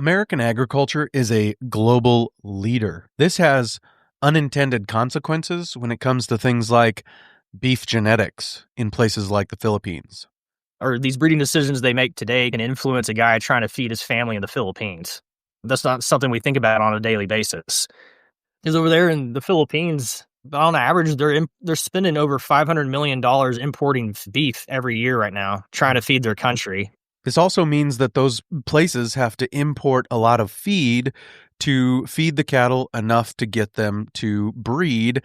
American agriculture is a global leader. This has unintended consequences when it comes to things like beef genetics in places like the Philippines. Or these breeding decisions they make today can influence a guy trying to feed his family in the Philippines. That's not something we think about on a daily basis. Because over there in the Philippines, on average, they're spending over $500 million importing beef every year right now, trying to feed their country. This also means that those places have to import a lot of feed to feed the cattle enough to get them to breed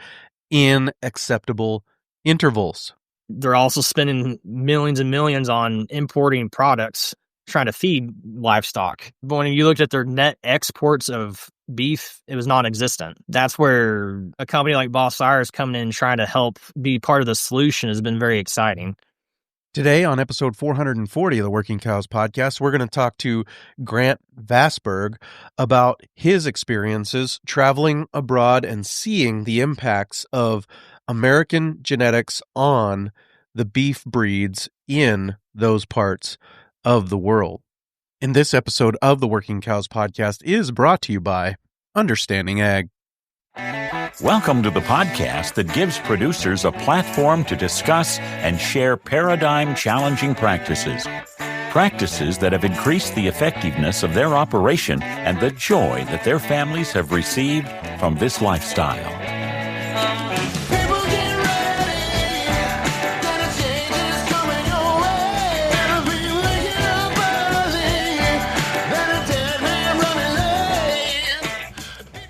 in acceptable intervals. They're also spending millions and millions on importing products, trying to feed livestock. But when you looked at their net exports of beef, it was non-existent. That's where a company like Bos Sires coming in trying to help be part of the solution has been very exciting. Today on episode 440 of the Working Cows podcast, we're going to talk to Grant Vassberg about his experiences traveling abroad and seeing the impacts of American genetics on the beef breeds in those parts of the world. And this episode of the Working Cows podcast is brought to you by Understanding Ag. Welcome to the podcast that gives producers a platform to discuss and share paradigm-challenging practices. Practices that have increased the effectiveness of their operation and the joy that their families have received from this lifestyle.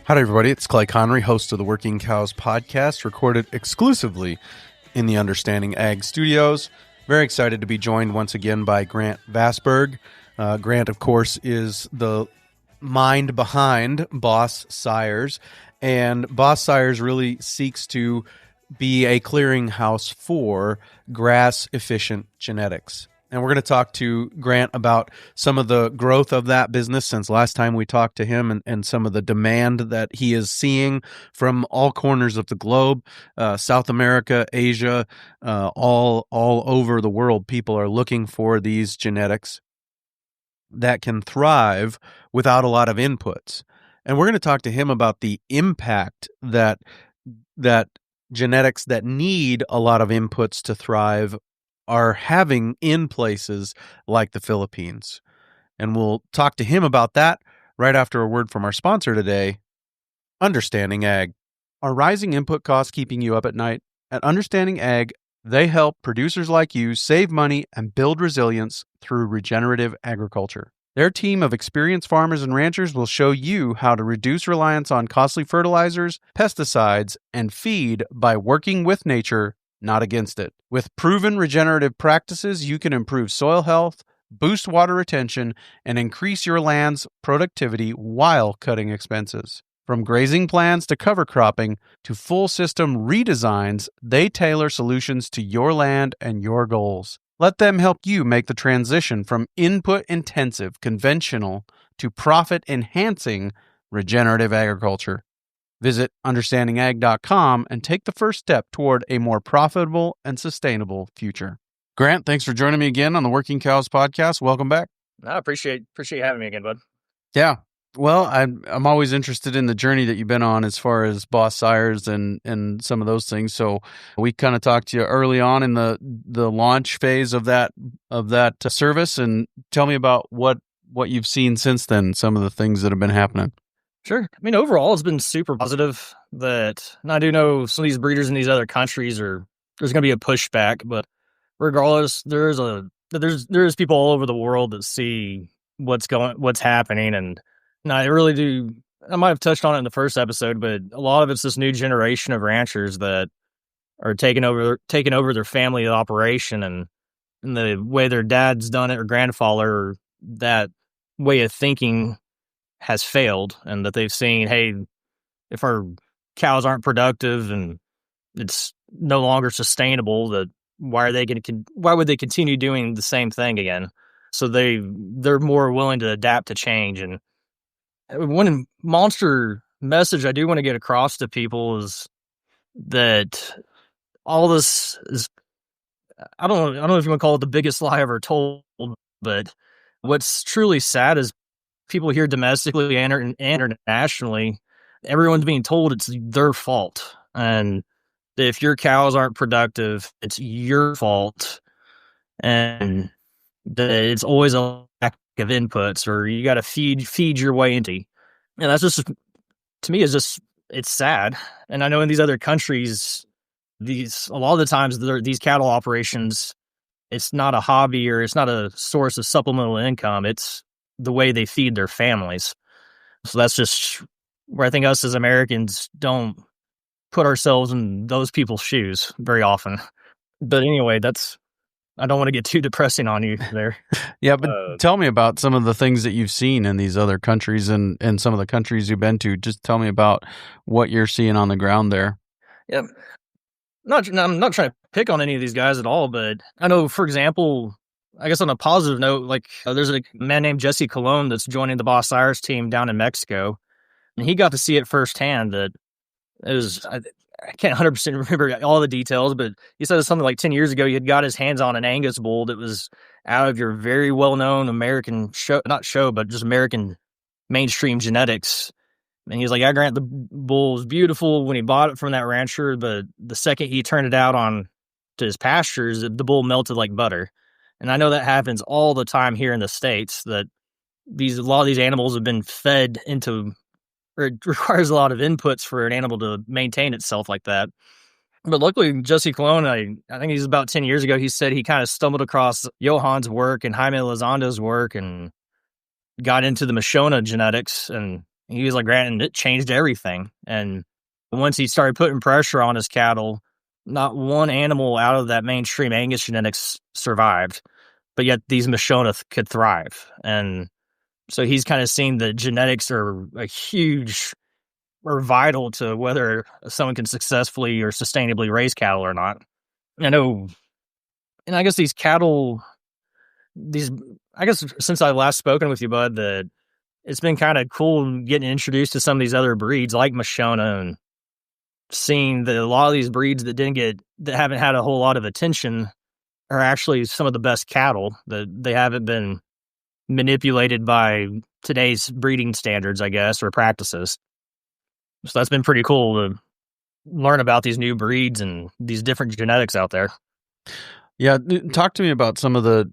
Hi, everybody. It's Clay Connery, host of the Working Cows podcast, recorded exclusively in the Understanding Ag studios. Very excited to be joined once again by Grant Vassberg. Grant, of course, is the mind behind Bos Sires, and Bos Sires really seeks to be a clearinghouse for grass-efficient genetics. And we're going to talk to Grant about some of the growth of that business since last time we talked to him and some of the demand that he is seeing from all corners of the globe, South America, Asia, all over the world. People are looking for these genetics that can thrive without a lot of inputs. And we're going to talk to him about the impact that genetics that need a lot of inputs to thrive are having in places like the Philippines. And we'll talk to him about that right after a word from our sponsor today, Understanding Ag. Are rising input costs keeping you up at night? At Understanding Ag, they help producers like you save money and build resilience through regenerative agriculture. Their team of experienced farmers and ranchers will show you how to reduce reliance on costly fertilizers, pesticides, and feed by working with nature, not against it. With proven regenerative practices, you can improve soil health, boost water retention, and increase your land's productivity while cutting expenses. From grazing plans to cover cropping to full system redesigns, they tailor solutions to your land and your goals. Let them help you make the transition from input-intensive, conventional to profit-enhancing regenerative agriculture. Visit understandingag.com and take the first step toward a more profitable and sustainable future. Grant, thanks for joining me again on the Working Cows podcast. Welcome back. I appreciate having me again, bud. Yeah. Well, I'm always interested in the journey that you've been on as far as Bos Sires and some of those things. So we kind of talked to you early on in the launch phase of that service, and tell me about what you've seen since then, some of the things that have been happening. Sure. I mean, overall, it's been super positive. And I do know some of these breeders in these other countries there's going to be a pushback, but regardless, there's people all over the world that see what's happening, and I really do. I might have touched on it in the first episode, but a lot of it's this new generation of ranchers that are taking over their family operation, and the way their dad's done it or grandfather, that way of thinking has failed, and that they've seen, hey, if our cows aren't productive and it's no longer sustainable, that why would they continue doing the same thing again? So they're more willing to adapt to change. And one monster message I do want to get across to people is that all this is, I don't know if you want to call it the biggest lie ever told, but what's truly sad is people here domestically and internationally, everyone's being told it's their fault. And if your cows aren't productive, it's your fault. And it's always a lack of inputs, or you got to feed your way into. And that's just, to me, it's sad. And I know in these other countries, a lot of the times these cattle operations, it's not a hobby or it's not a source of supplemental income. It's the way they feed their families. So that's just where I think us as Americans don't put ourselves in those people's shoes very often. But anyway, I don't want to get too depressing on you there. Yeah, but tell me about some of the things that you've seen in these other countries and some of the countries you've been to. Just tell me about what you're seeing on the ground there. Yeah. I'm not trying to pick on any of these guys at all, but I know, for example, I guess on a positive note, like there's a man named Jesse Colon that's joining the Bos Sires team down in Mexico, and he got to see it firsthand. That it was, I can't 100% remember all the details, but he said something like 10 years ago, he had got his hands on an Angus bull that was out of your very well-known American but just American mainstream genetics. And he was like, I grant the bull was beautiful when he bought it from that rancher, but the second he turned it out on to his pastures, the bull melted like butter. And I know that happens all the time here in the States, that a lot of these animals have been fed into, or it requires a lot of inputs for an animal to maintain itself like that. But luckily, Jesse Colon, I think he's about 10 years ago, he said he kind of stumbled across Johan's work and Jaime Lozando's work and got into the Mashona genetics, and he was like, Grant, and it changed everything. And once he started putting pressure on his cattle, not one animal out of that mainstream Angus genetics survived, but yet these Mashona could thrive. And so he's kind of seen that genetics are a huge or vital to whether someone can successfully or sustainably raise cattle or not. I know, and I guess these cattle, I guess since I last spoken with you, Bud, that it's been kind of cool getting introduced to some of these other breeds like Mashona, and seeing that a lot of these breeds that haven't had a whole lot of attention are actually some of the best cattle, that they haven't been manipulated by today's breeding standards, I guess, or practices. So that's been pretty cool to learn about these new breeds and these different genetics out there. Yeah, talk to me about some of the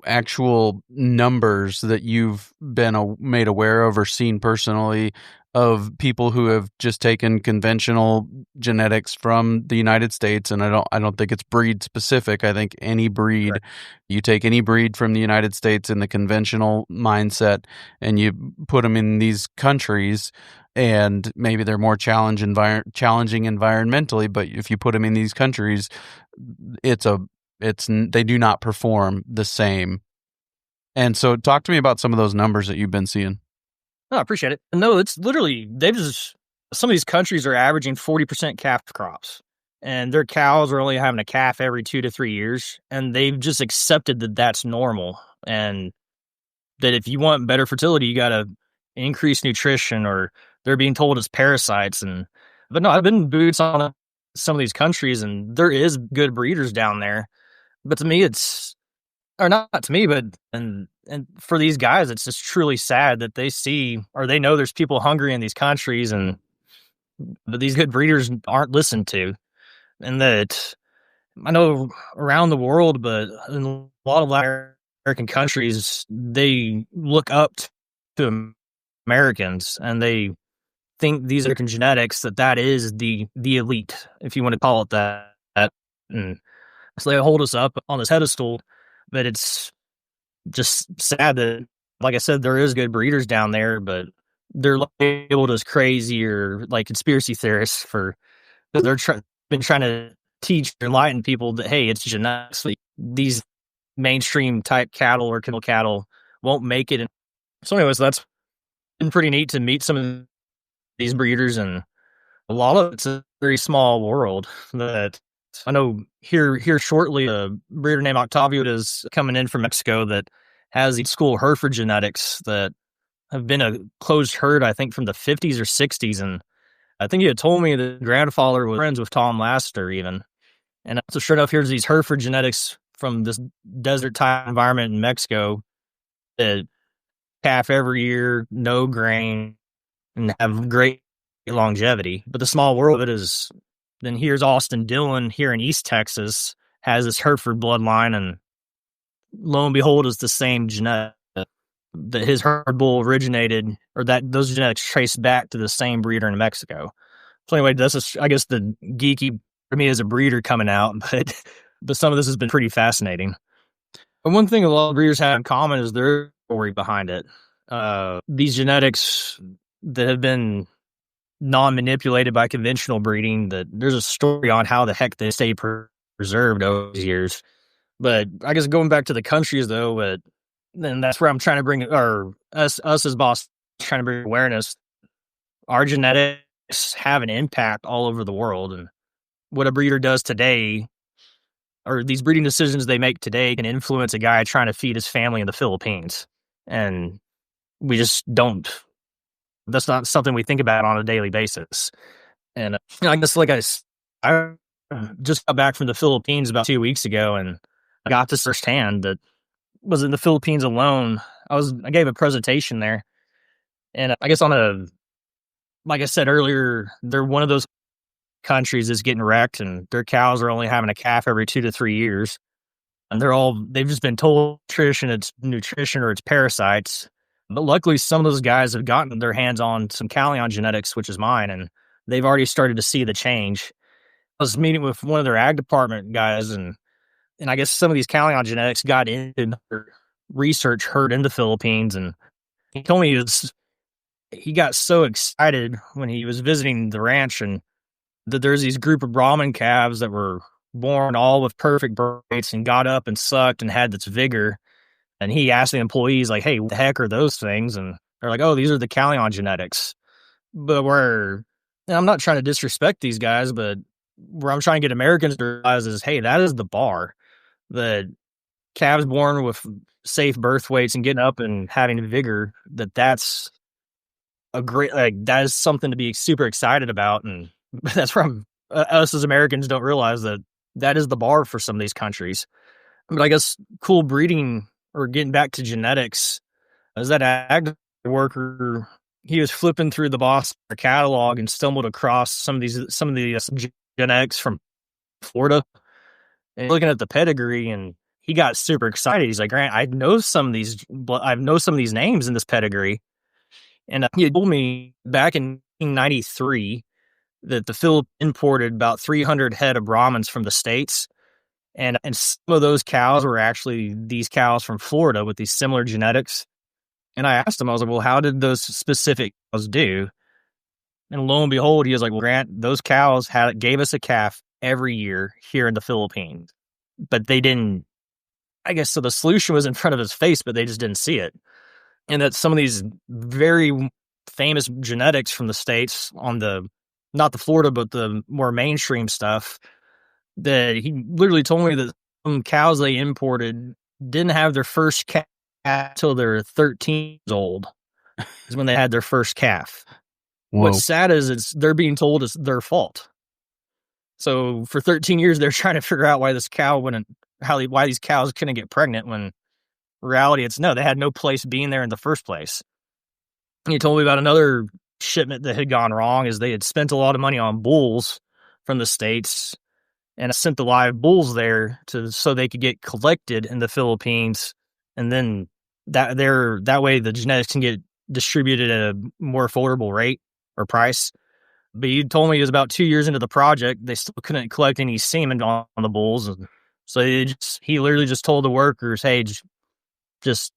actual numbers that you've been made aware of or seen personally of people who have just taken conventional genetics from the United States. And I don't think it's breed specific. I think any breed, right. You take any breed from the United States in the conventional mindset and you put them in these countries, and maybe they're more challenging environmentally, but if you put them in these countries, they do not perform the same. And so talk to me about some of those numbers that you've been seeing. Oh, I appreciate it. No, it's literally, some of these countries are averaging 40% calf crops, and their cows are only having a calf every 2 to 3 years. And they've just accepted that that's normal. And that if you want better fertility, you got to increase nutrition, or they're being told it's parasites. But no, I've been boots on some of these countries, and there is good breeders down there. But to me, or not to me, but and for these guys, it's just truly sad that they see, or they know there's people hungry in these countries, but these good breeders aren't listened to. And that I know around the world, but in a lot of Latin American countries, they look up to Americans, and they think these American genetics, that is the elite, if you want to call it that. And so they hold us up on this pedestal, but it's just sad that, like I said, there is good breeders down there, but they're labeled as crazy or like conspiracy theorists they're been trying to teach or enlighten people that, hey, it's genetics. These mainstream type cattle or kennel cattle won't make it. So anyways, that's been pretty neat to meet some of these breeders, and a lot of it's a very small world. That I know here shortly, a breeder named Octavio is coming in from Mexico that has these school Hereford genetics that have been a closed herd, I think, from the 50s or 60s. And I think he had told me that grandfather was friends with Tom Laster even. And so sure enough, here's these Hereford genetics from this desert type environment in Mexico that calf every year, no grain, and have great longevity. But the small world of it is, then here's Austin Dillon here in East Texas, has this Hereford bloodline, and lo and behold, is the same genetic that his Hereford bull originated, or that those genetics trace back to the same breeder in Mexico. So anyway, this is, I guess, the geeky for me as a breeder coming out, but some of this has been pretty fascinating. And one thing a lot of breeders have in common is their story behind it. These genetics that have been non-manipulated by conventional breeding, that there's a story on how the heck they stay preserved over the years. But I guess going back to the countries though, but then that's where I'm trying to bring, or us as Bos trying to bring awareness. Our genetics have an impact all over the world, and what a breeder does today, or these breeding decisions they make today, can influence a guy trying to feed his family in the Philippines. And we just don't. That's not something we think about on a daily basis. And I guess, like I just got back from the Philippines about 2 weeks ago, and I got this firsthand that was in the Philippines alone. I gave a presentation there, and I guess like I said earlier, they're one of those countries that's getting wrecked, and their cows are only having a calf every 2 to 3 years. And they've just been told it's nutrition or it's parasites. But luckily, some of those guys have gotten their hands on some Callion genetics, which is mine, and they've already started to see the change. I was meeting with one of their ag department guys, and I guess some of these Callion genetics got into research herd in the Philippines, and he told me he got so excited when he was visiting the ranch, and that there's these group of Brahman calves that were born all with perfect birth rates and got up and sucked and had this vigor. And he asked the employees, like, hey, what the heck are those things? And they're like, oh, these are the Callion genetics. But and I'm not trying to disrespect these guys, but where I'm trying to get Americans to realize is, hey, that is the bar. The calves born with safe birth weights and getting up and having vigor, that's a great, that is something to be super excited about. And that's where us as Americans don't realize that is the bar for some of these countries. But I guess cool breeding, or getting back to genetics, is that ag worker, he was flipping through the Bos Sires catalog and stumbled across some of the genetics from Florida, and looking at the pedigree, and he got super excited. He's like, Grant, I know some of these names in this pedigree. And he told me back in 1993 that the Philippines imported about 300 head of Brahmins from the States. And some of those cows were actually these cows from Florida with these similar genetics. And I asked him, I was like, well, how did those specific cows do? And lo and behold, he was like, well, Grant, those cows gave us a calf every year here in the Philippines. But they didn't, I guess, so the solution was in front of his face, but they just didn't see it. And that some of these very famous genetics from the States not the Florida, but the more mainstream stuff, that he literally told me that some cows they imported didn't have their first calf until they're 13 years old is when they had their first calf. Whoa. What's sad is they're being told it's their fault. So for 13 years, they're trying to figure out why these cows couldn't get pregnant, when in reality it's no, they had no place being there in the first place. And he told me about another shipment that had gone wrong, is they had spent a lot of money on bulls from the States and sent the live bulls there so they could get collected in the Philippines, and then that way the genetics can get distributed at a more affordable rate or price. But he told me it was about 2 years into the project, they still couldn't collect any semen on the bulls, and so he literally just told the workers, hey, just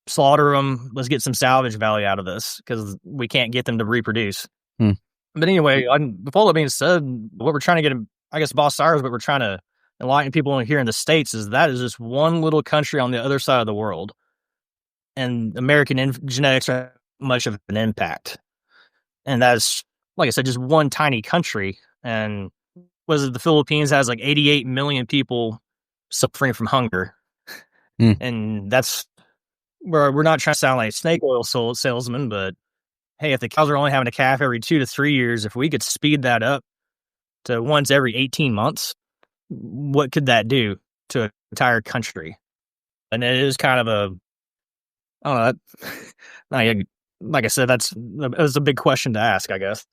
slaughter them. Let's get some salvage value out of this, because we can't get them to reproduce. But anyway, with all that being said, what we're trying to get, I guess, Bos Sires, what we're trying to enlighten people here in the States is that is just one little country on the other side of the world. And American genetics are much of an impact. And that's, like I said, just one tiny country. And the Philippines has like 88 million people suffering from hunger. And that's where we're not trying to sound like snake oil salesmen, but hey, if the cows are only having a calf every 2 to 3 years, if we could speed that up to once every 18 months, what could that do to an entire country? And it is kind of I don't know. No, yeah, like I said, that's a big question to ask, I guess.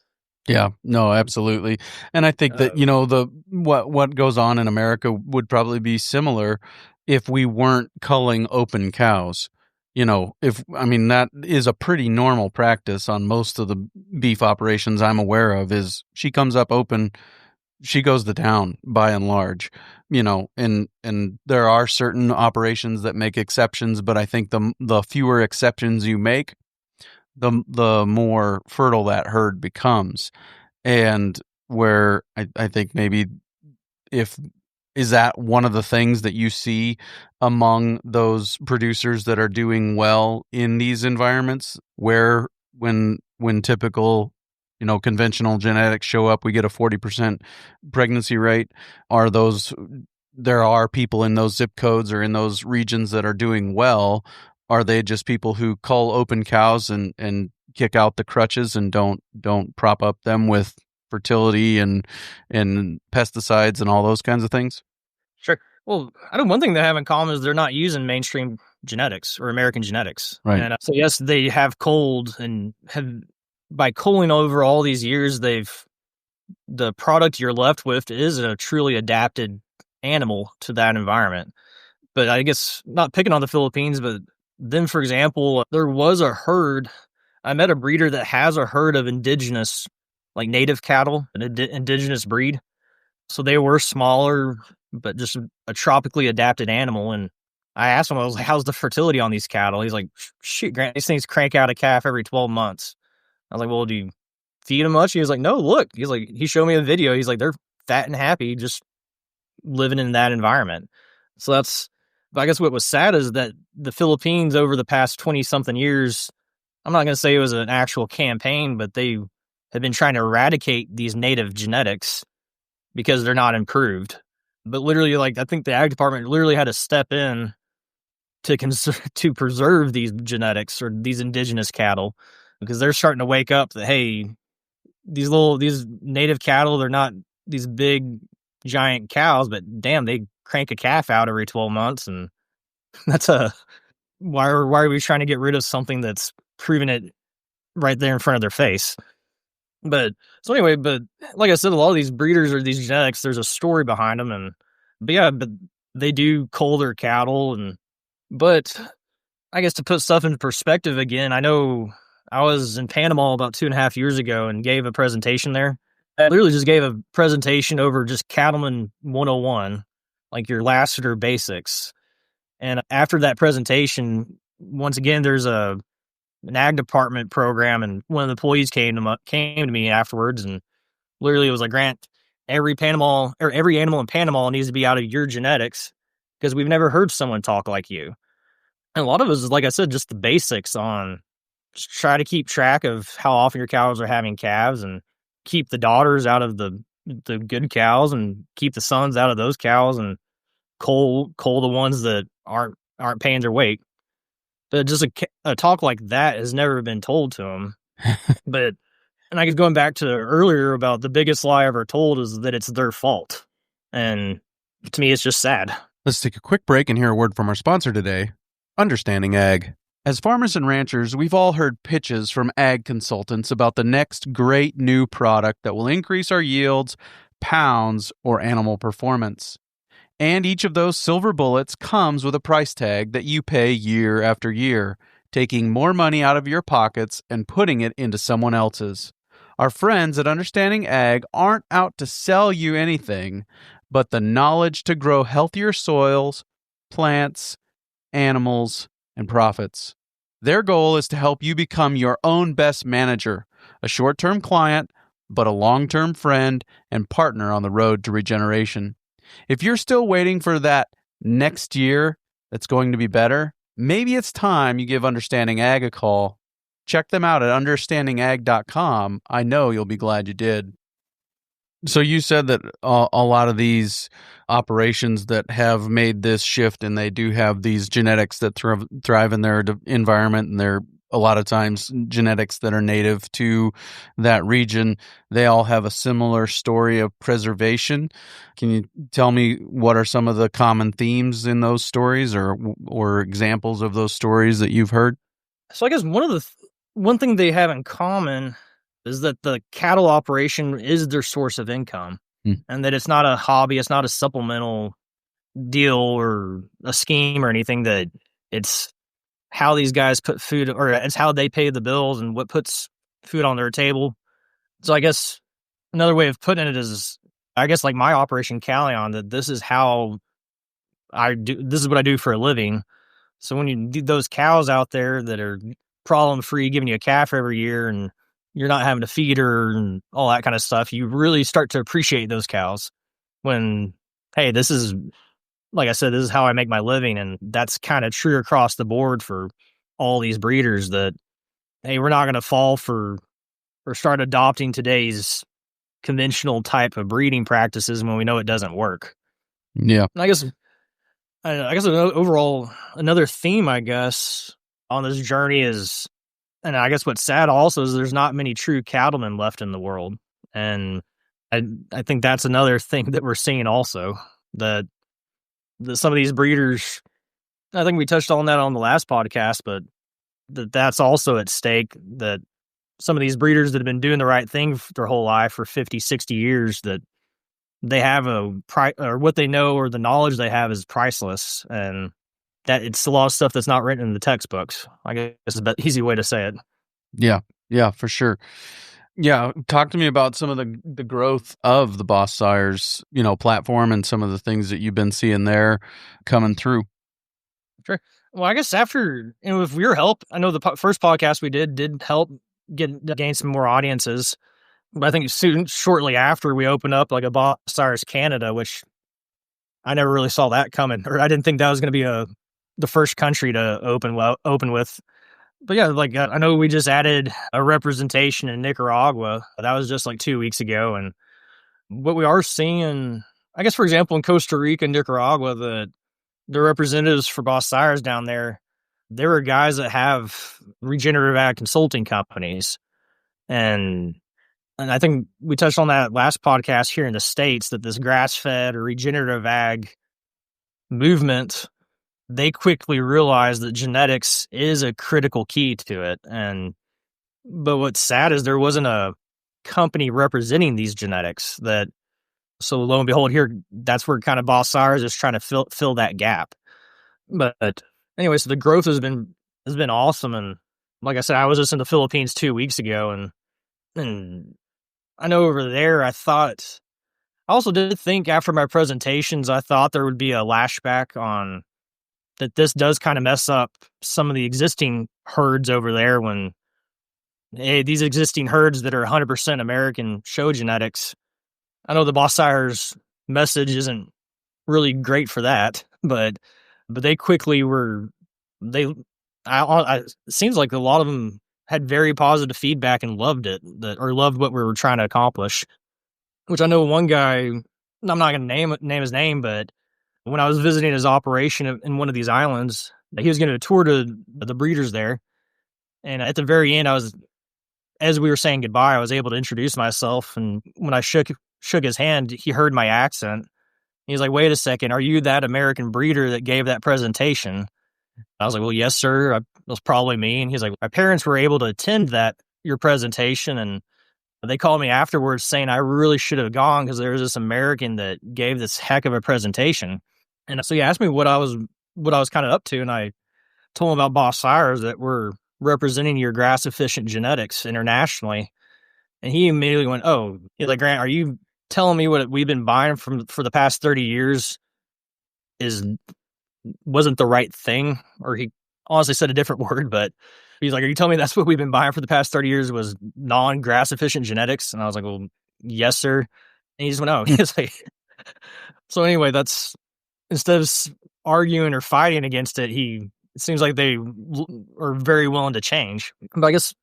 Yeah, no, absolutely. And I think that, the what goes on in America would probably be similar if we weren't culling open cows. That is a pretty normal practice on most of the beef operations I'm aware of. Is she comes up open, she goes to town by and large. And there are certain operations that make exceptions, but I think the fewer exceptions you make, the more fertile that herd becomes. And where I think maybe is that one of the things that you see among those producers that are doing well in these environments, where when typical conventional genetics show up, we get a 40% pregnancy rate. There are people in those zip codes or in those regions that are doing well. Are they just people who cull open cows and kick out the crutches and don't prop up them with fertility and pesticides and all those kinds of things? Sure. Well, I know one thing they have in common is they're not using mainstream genetics or American genetics. Right. And so yes, they have culled and have, by culling over all these years, the product you're left with is a truly adapted animal to that environment. But I guess not picking on the Philippines, but then, for example, there was a herd. I met a breeder that has a herd of indigenous, like native cattle, an indigenous breed. So they were smaller, but just a tropically adapted animal. And I asked him, I was like, how's the fertility on these cattle? He's like, shoot, Grant, these things crank out a calf every 12 months. I was like, well, do you feed them much? He was like, no, look. He's like, he showed me a video. He's like, they're fat and happy just living in that environment. So but I guess what was sad is that the Philippines over the past 20-something years, I'm not going to say it was an actual campaign, but they have been trying to eradicate these native genetics because they're not improved. But literally, like, I think the ag department literally had to step in to preserve these genetics or these indigenous cattle, because they're starting to wake up that, hey, these native cattle, they're not these big giant cows, but damn, they crank a calf out every 12 months. And that's why are we trying to get rid of something that's proven it right there in front of their face? But like I said, a lot of these breeders or these genetics, there's a story behind them. But they do cull their cattle. But I guess to put stuff into perspective again, I know I was in Panama about 2.5 years ago and gave a presentation there. I literally just gave a presentation over just Cattleman 101, like your Lassiter basics. And after that presentation, once again, there's an ag department program, and one of the employees came to me afterwards, and literally it was like, Grant, every animal in Panama needs to be out of your genetics because we've never heard someone talk like you. And a lot of it is, like I said, just the basics on just try to keep track of how often your cows are having calves and keep the daughters out of the good cows and keep the sons out of those cows and cull the ones that aren't paying their weight. But just a talk like that has never been told to them. And I guess going back to earlier about the biggest lie ever told is that it's their fault. And to me, it's just sad. Let's take a quick break and hear a word from our sponsor today, Understanding Ag. As farmers and ranchers, we've all heard pitches from ag consultants about the next great new product that will increase our yields, pounds, or animal performance. And each of those silver bullets comes with a price tag that you pay year after year, taking more money out of your pockets and putting it into someone else's. Our friends at Understanding Ag aren't out to sell you anything, but the knowledge to grow healthier soils, plants, animals, and profits. Their goal is to help you become your own best manager, a short-term client, but a long-term friend and partner on the road to regeneration. If you're still waiting for that next year that's going to be better, maybe it's time you give Understanding Ag a call. Check them out at understandingag.com. I know you'll be glad you did. So you said that a lot of these operations that have made this shift, and they do have these genetics that thrive in their environment, and they're a lot of times genetics that are native to that region, they all have a similar story of preservation. Can you tell me what are some of the common themes in those stories or examples of those stories that you've heard? So I guess one thing they have in common is that the cattle operation is their source of income, and that it's not a hobby, it's not a supplemental deal or a scheme or anything. That it's how these guys put food, or it's how they pay the bills and what puts food on their table. So I guess another way of putting it is, I guess like my Operation Callion, that this is how this is what I do for a living. So when you do those cows out there that are problem free, giving you a calf every year, and you're not having to feed her and all that kind of stuff, you really start to appreciate those cows when, hey, this is, like I said, this is how I make my living. And that's kind of true across the board for all these breeders, that, hey, we're not going to fall for or start adopting today's conventional type of breeding practices when we know it doesn't work. Yeah. And I guess overall, another theme, I guess, on this journey is, and I guess what's sad also is there's not many true cattlemen left in the world. And I think that's another thing that we're seeing also, that some of these breeders, I think we touched on that on the last podcast, but that's also at stake, that some of these breeders that have been doing the right thing their whole life for 50, 60 years, that they have or what they know or the knowledge they have is priceless, and that it's a lot of stuff that's not written in the textbooks. I guess is an easy way to say it. Yeah, for sure. Yeah, talk to me about some of the growth of the Bos Sires, platform, and some of the things that you've been seeing there coming through. Sure. Well, I guess after, with your help, I know the first podcast we did help gain some more audiences. But I think shortly after, we opened up like a Bos Sires Canada, which I never really saw that coming, or I didn't think that was going to be the first country to open with. But yeah, like I know we just added a representation in Nicaragua. That was just like 2 weeks ago, and what we are seeing, I guess, for example, in Costa Rica and Nicaragua, the representatives for Bos Sires down there are guys that have regenerative ag consulting companies, and I think we touched on that last podcast here in the States, that this grass-fed or regenerative ag movement, they quickly realized that genetics is a critical key to it. But what's sad is there wasn't a company representing these genetics. So lo and behold, here, that's where kind of Bos Sires is trying to fill that gap. But anyway, so the growth has been awesome. And like I said, I was just in the Philippines 2 weeks ago, and I know over there, I also did think after my presentations, I thought there would be a lashback on that. This does kind of mess up some of the existing herds over there, when, hey, these existing herds that are 100% American show genetics. I know the Bos Sires message isn't really great for that, but they quickly it seems like a lot of them had very positive feedback and loved it, or loved what we were trying to accomplish. Which I know one guy, I'm not going to name his name, but when I was visiting his operation in one of these islands, he was going to tour to the breeders there. And at the very end, as we were saying goodbye, I was able to introduce myself. And when I shook his hand, he heard my accent. He was like, "Wait a second, are you that American breeder that gave that presentation?" I was like, "Well, yes, sir. It was probably me." And he's like, "My parents were able to attend your presentation, and they called me afterwards saying I really should have gone because there was this American that gave this heck of a presentation." And so he asked me what I was kind of up to, and I told him about Bos Sires, that we're representing your grass efficient genetics internationally. And he immediately went, "Oh," he's like, "Grant, are you telling me what we've been buying for the past 30 years wasn't the right thing?" Or he honestly said a different word, but he's like, "Are you telling me that's what we've been buying for the past 30 years was non-grass efficient genetics?" And I was like, "Well, yes, sir." And he just went, "Oh." He's like, so anyway, that's, instead of arguing or fighting against it, it seems like they are very willing to change. But I guess,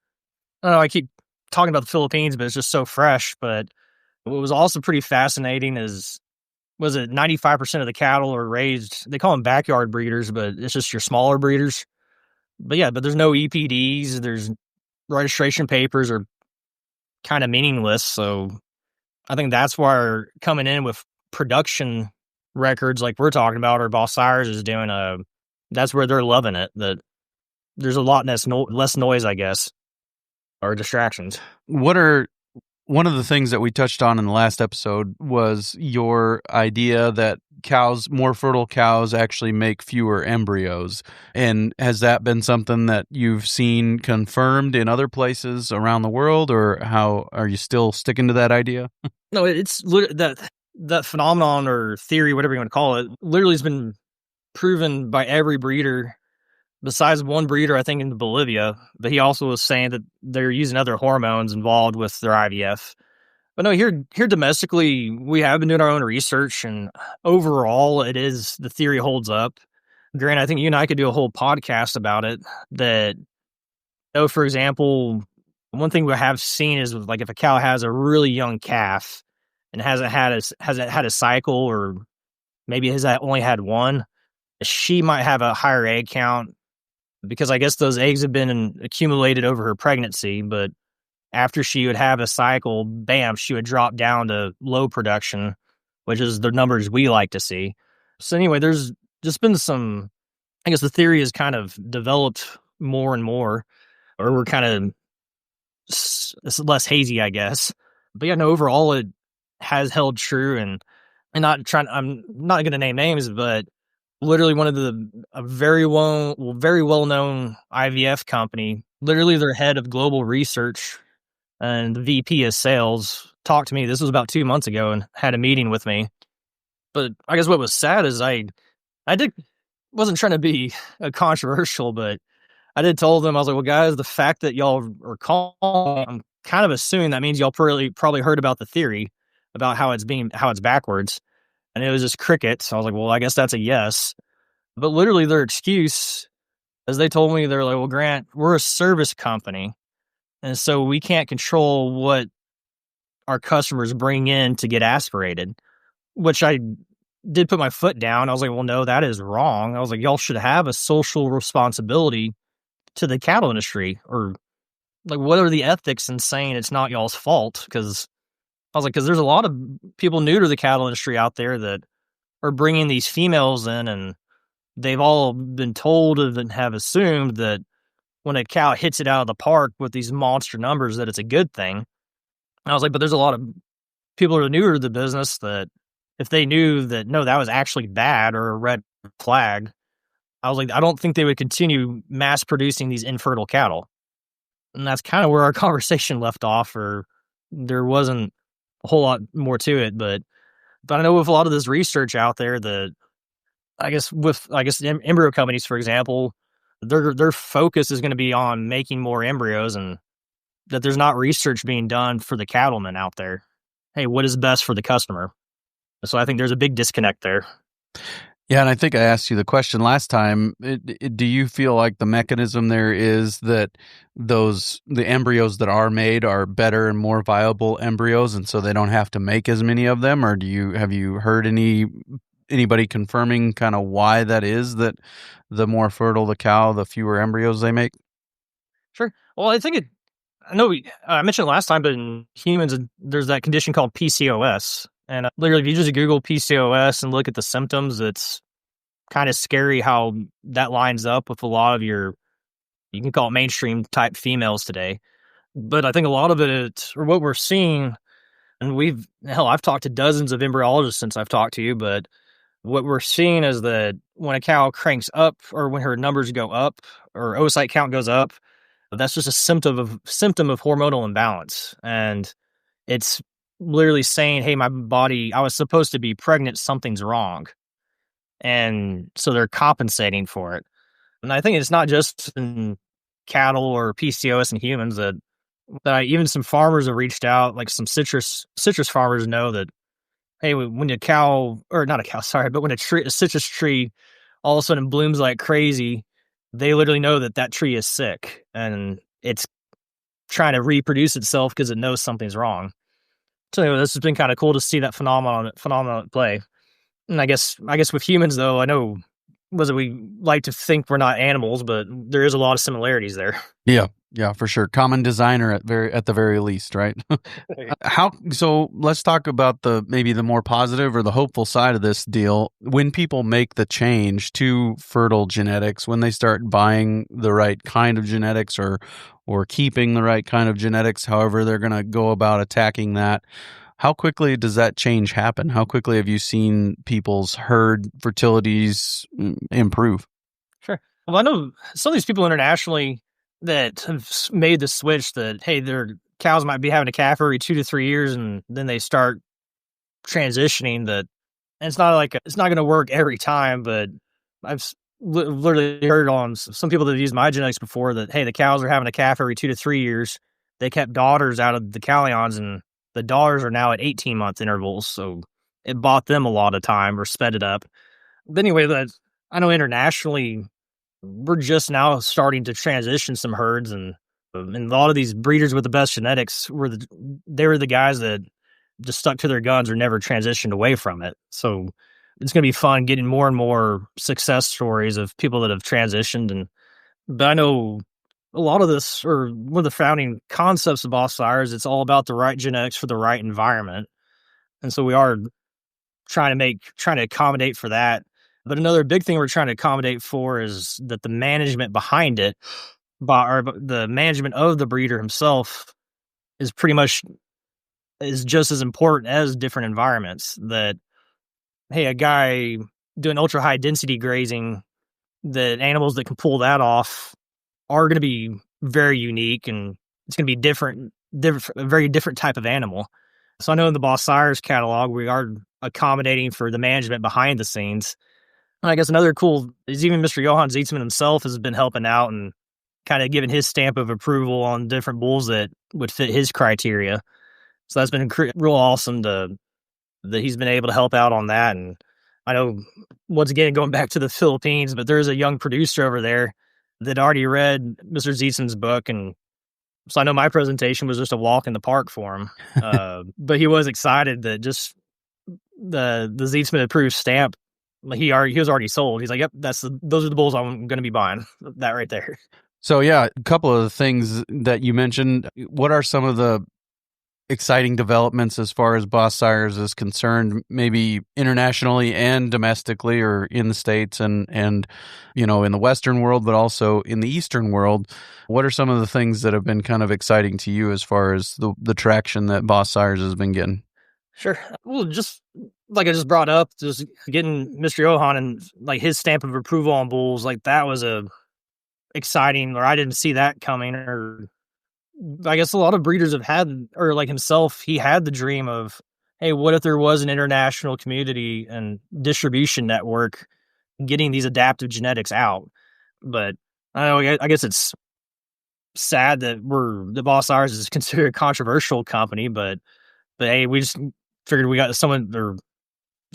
I don't know, I keep talking about the Philippines, but it's just so fresh. But what was also pretty fascinating was it 95% of the cattle are raised, they call them backyard breeders, but it's just your smaller breeders. But yeah, but there's no EPDs, there's registration papers are kind of meaningless. So I think that's why we're coming in with production records like we're talking about, or Bos Sires is doing that's where they're loving it. That there's a lot less noise, I guess, or distractions. One of the things that we touched on in the last episode was your idea that more fertile cows actually make fewer embryos. And has that been something that you've seen confirmed in other places around the world, or how are you still sticking to that idea? No, it's that phenomenon or theory, whatever you want to call it, literally has been proven by every breeder besides one breeder, I think, in Bolivia. But he also was saying that they're using other hormones involved with their IVF. But no, here domestically, we have been doing our own research, and overall, the theory holds up. Grant, I think you and I could do a whole podcast about it. That, for example, one thing we have seen is like if a cow has a really young calf and hasn't had a cycle, or maybe has only had one, she might have a higher egg count because I guess those eggs have been accumulated over her pregnancy. But after she would have a cycle, bam, she would drop down to low production, which is the numbers we like to see. So anyway, there's just been some, I guess the theory has kind of developed more and more, or we're kind of it's less hazy, I guess. But yeah, no, overall it has held true, and I'm not going to name names, but literally one of a very well known IVF company, literally their head of global research and the VP of sales talked to me. This was about 2 months ago, and had a meeting with me. But I guess what was sad is wasn't trying to be controversial, but I did tell them, I was like, well, guys, the fact that y'all are calling, I'm kind of assuming that means y'all probably heard about the theory about how it's backwards. And it was just crickets. So I was like, well, I guess that's a yes. But literally their excuse, as they told me, they're like, well, Grant, we're a service company, and so we can't control what our customers bring in to get aspirated, which I did put my foot down. I was like, well, no, that is wrong. I was like, y'all should have a social responsibility to the cattle industry, or like, what are the ethics in saying it's not y'all's fault? Because I was like, because there's a lot of people new to the cattle industry out there that are bringing these females in, and they've all been told and have assumed that when a cow hits it out of the park with these monster numbers, that it's a good thing. And I was like, but there's a lot of people who are newer to the business that if they knew that, no, that was actually bad or a red flag, I was like, I don't think they would continue mass producing these infertile cattle. And that's kind of where our conversation left off, or there wasn't a whole lot more to it. But I know with a lot of this research out there that I guess embryo companies, for example, their focus is going to be on making more embryos, and that there's not research being done for the cattlemen out there. Hey, what is best for the customer? So I think there's a big disconnect there. Yeah, and I think I asked you the question last time. Do you feel like the mechanism there is that the embryos that are made are better and more viable embryos, and so they don't have to make as many of them? Or have you heard anybody confirming kind of why that is, that the more fertile the cow, the fewer embryos they make? Sure. Well, I know I mentioned it last time, but in humans, there's that condition called PCOS. And literally, if you just Google PCOS and look at the symptoms, it's kind of scary how that lines up with a lot of you can call it mainstream type females today. But I think a lot of it, or what we're seeing, and I've talked to dozens of embryologists since I've talked to you, but what we're seeing is that when a cow cranks up, or when her numbers go up, or oocyte count goes up, that's just a symptom of hormonal imbalance. And it's literally saying, hey, my body, I was supposed to be pregnant, something's wrong. And so they're compensating for it. And I think it's not just in cattle or PCOS in humans that even some farmers have reached out, like some citrus farmers know that, hey, when a cow, or not a cow, sorry, but when a citrus tree all of a sudden blooms like crazy, they literally know that tree is sick and it's trying to reproduce itself because it knows something's wrong. So anyway, this has been kind of cool to see that phenomenon at play. And I guess with humans, though, I know we like to think we're not animals, but there is a lot of similarities there. Yeah. Yeah, for sure. Common designer at the very least, right? So let's talk about maybe the more positive or the hopeful side of this deal. When people make the change to fertile genetics, when they start buying the right kind of genetics or keeping the right kind of genetics, however they're going to go about attacking that, how quickly does that change happen? How quickly have you seen people's herd fertilities improve? Sure. Well, I know some of these people internationally that have made the switch that, hey, their cows might be having a calf every 2 to 3 years, and then they start transitioning that. And it's not like it's not going to work every time, but I've literally heard on some people that have used my genetics before that, hey, the cows are having a calf every 2 to 3 years. They kept daughters out of the Callions, and the daughters are now at 18-month intervals. So it bought them a lot of time or sped it up. But anyway, I know internationally, we're just now starting to transition some herds, and a lot of these breeders with the best genetics they were the guys that just stuck to their guns or never transitioned away from it. So it's going to be fun getting more and more success stories of people that have transitioned. But I know a lot of this, or one of the founding concepts of Bos Sires, it's all about the right genetics for the right environment. And so we are trying to accommodate for that. But another big thing we're trying to accommodate for is that the management behind it, or the management of the breeder himself, is just as important as different environments. That, hey, a guy doing ultra high density grazing, the animals that can pull that off are going to be very unique, and it's going to be a very different type of animal. So I know in the Bos Sires catalog, we are accommodating for the management behind the scenes. And I guess another cool is even Mr. Johann Zietzman himself has been helping out and kind of giving his stamp of approval on different bulls that would fit his criteria. So that's been real awesome that he's been able to help out on that. And I know, once again, going back to the Philippines, but there's a young producer over there that already read Mr. Zietzman's book. And so I know my presentation was just a walk in the park for him. But he was excited that just the Zietzman approved stamp, he was already sold. He's like, yep, those are the bulls I'm going to be buying. That right there. So yeah, a couple of the things that you mentioned. What are some of the exciting developments as far as Bos Sires is concerned, maybe internationally and domestically, or in the States and in the Western world, but also in the Eastern world? What are some of the things that have been kind of exciting to you as far as the traction that Bos Sires has been getting? Sure. Well, just like I just brought up, just getting Mr. Johann and like his stamp of approval on bulls, like that was exciting, or I didn't see that coming. Or I guess a lot of breeders have had, or like himself, he had the dream of, hey, what if there was an international community and distribution network getting these adaptive genetics out? But I guess it's sad that the Bos Sires is considered a controversial company, but hey, we just figured we got someone or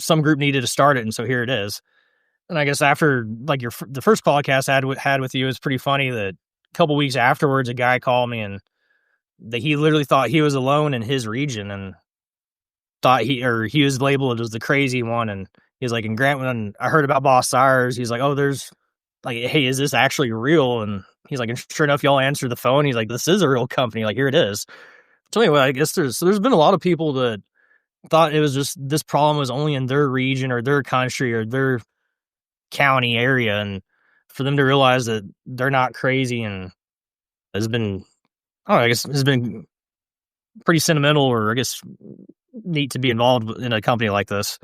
some group needed to start it, and so here it is. And I guess after like the first podcast I had with you, it was pretty funny that a couple weeks afterwards, a guy called me and that he literally thought he was alone in his region and thought he was labeled as the crazy one. And he's like, and Grant, when I heard about Bos Sires, he's like, oh, there's like, hey, is this actually real? And he's like, and sure enough, y'all answered the phone. He's like, this is a real company. Like, here it is. So anyway, I guess there's been a lot of people that thought it was just this problem was only in their region or their country or their county area, and for them to realize that they're not crazy, and has been, I guess, has been pretty sentimental, or I guess neat to be involved in a company like this.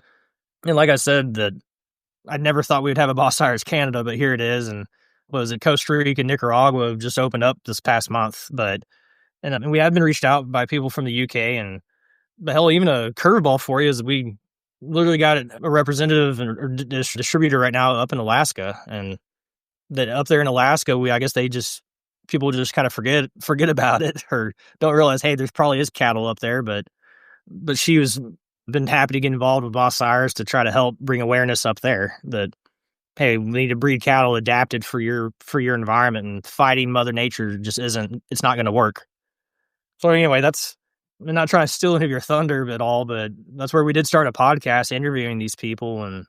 And like I said, that I never thought we would have a Bos Sires Canada, but here it is. And was it Costa Rica and Nicaragua just opened up this past month? And we have been reached out by people from the UK, and but hell, even a curveball for you is we literally got a representative or distributor right now up in Alaska, and that up there in Alaska, I guess people just kind of forget about it or don't realize, hey, there's probably is cattle up there, but she was been happy to get involved with Bos Sires to try to help bring awareness up there that, hey, we need to breed cattle adapted for your environment, and fighting Mother Nature it's not going to work. So anyway, I'm not trying to steal any of your thunder at all, but that's where we did start a podcast interviewing these people, and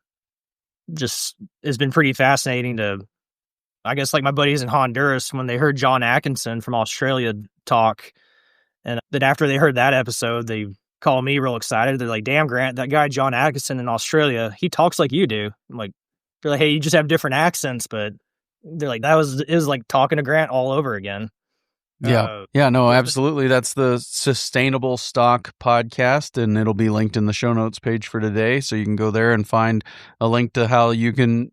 just it's been pretty fascinating to I guess like my buddies in Honduras, when they heard John Atkinson from Australia talk, and then after they heard that episode, they called me real excited. They're like, "Damn, Grant, that guy John Atkinson in Australia, he talks like you do." I'm like, they're like, "Hey, you just have different accents," but they're like, it was like talking to Grant all over again. Yeah, no, absolutely. That's the Sustainable Stock podcast, and it'll be linked in the show notes page for today. So you can go there and find a link to how you can,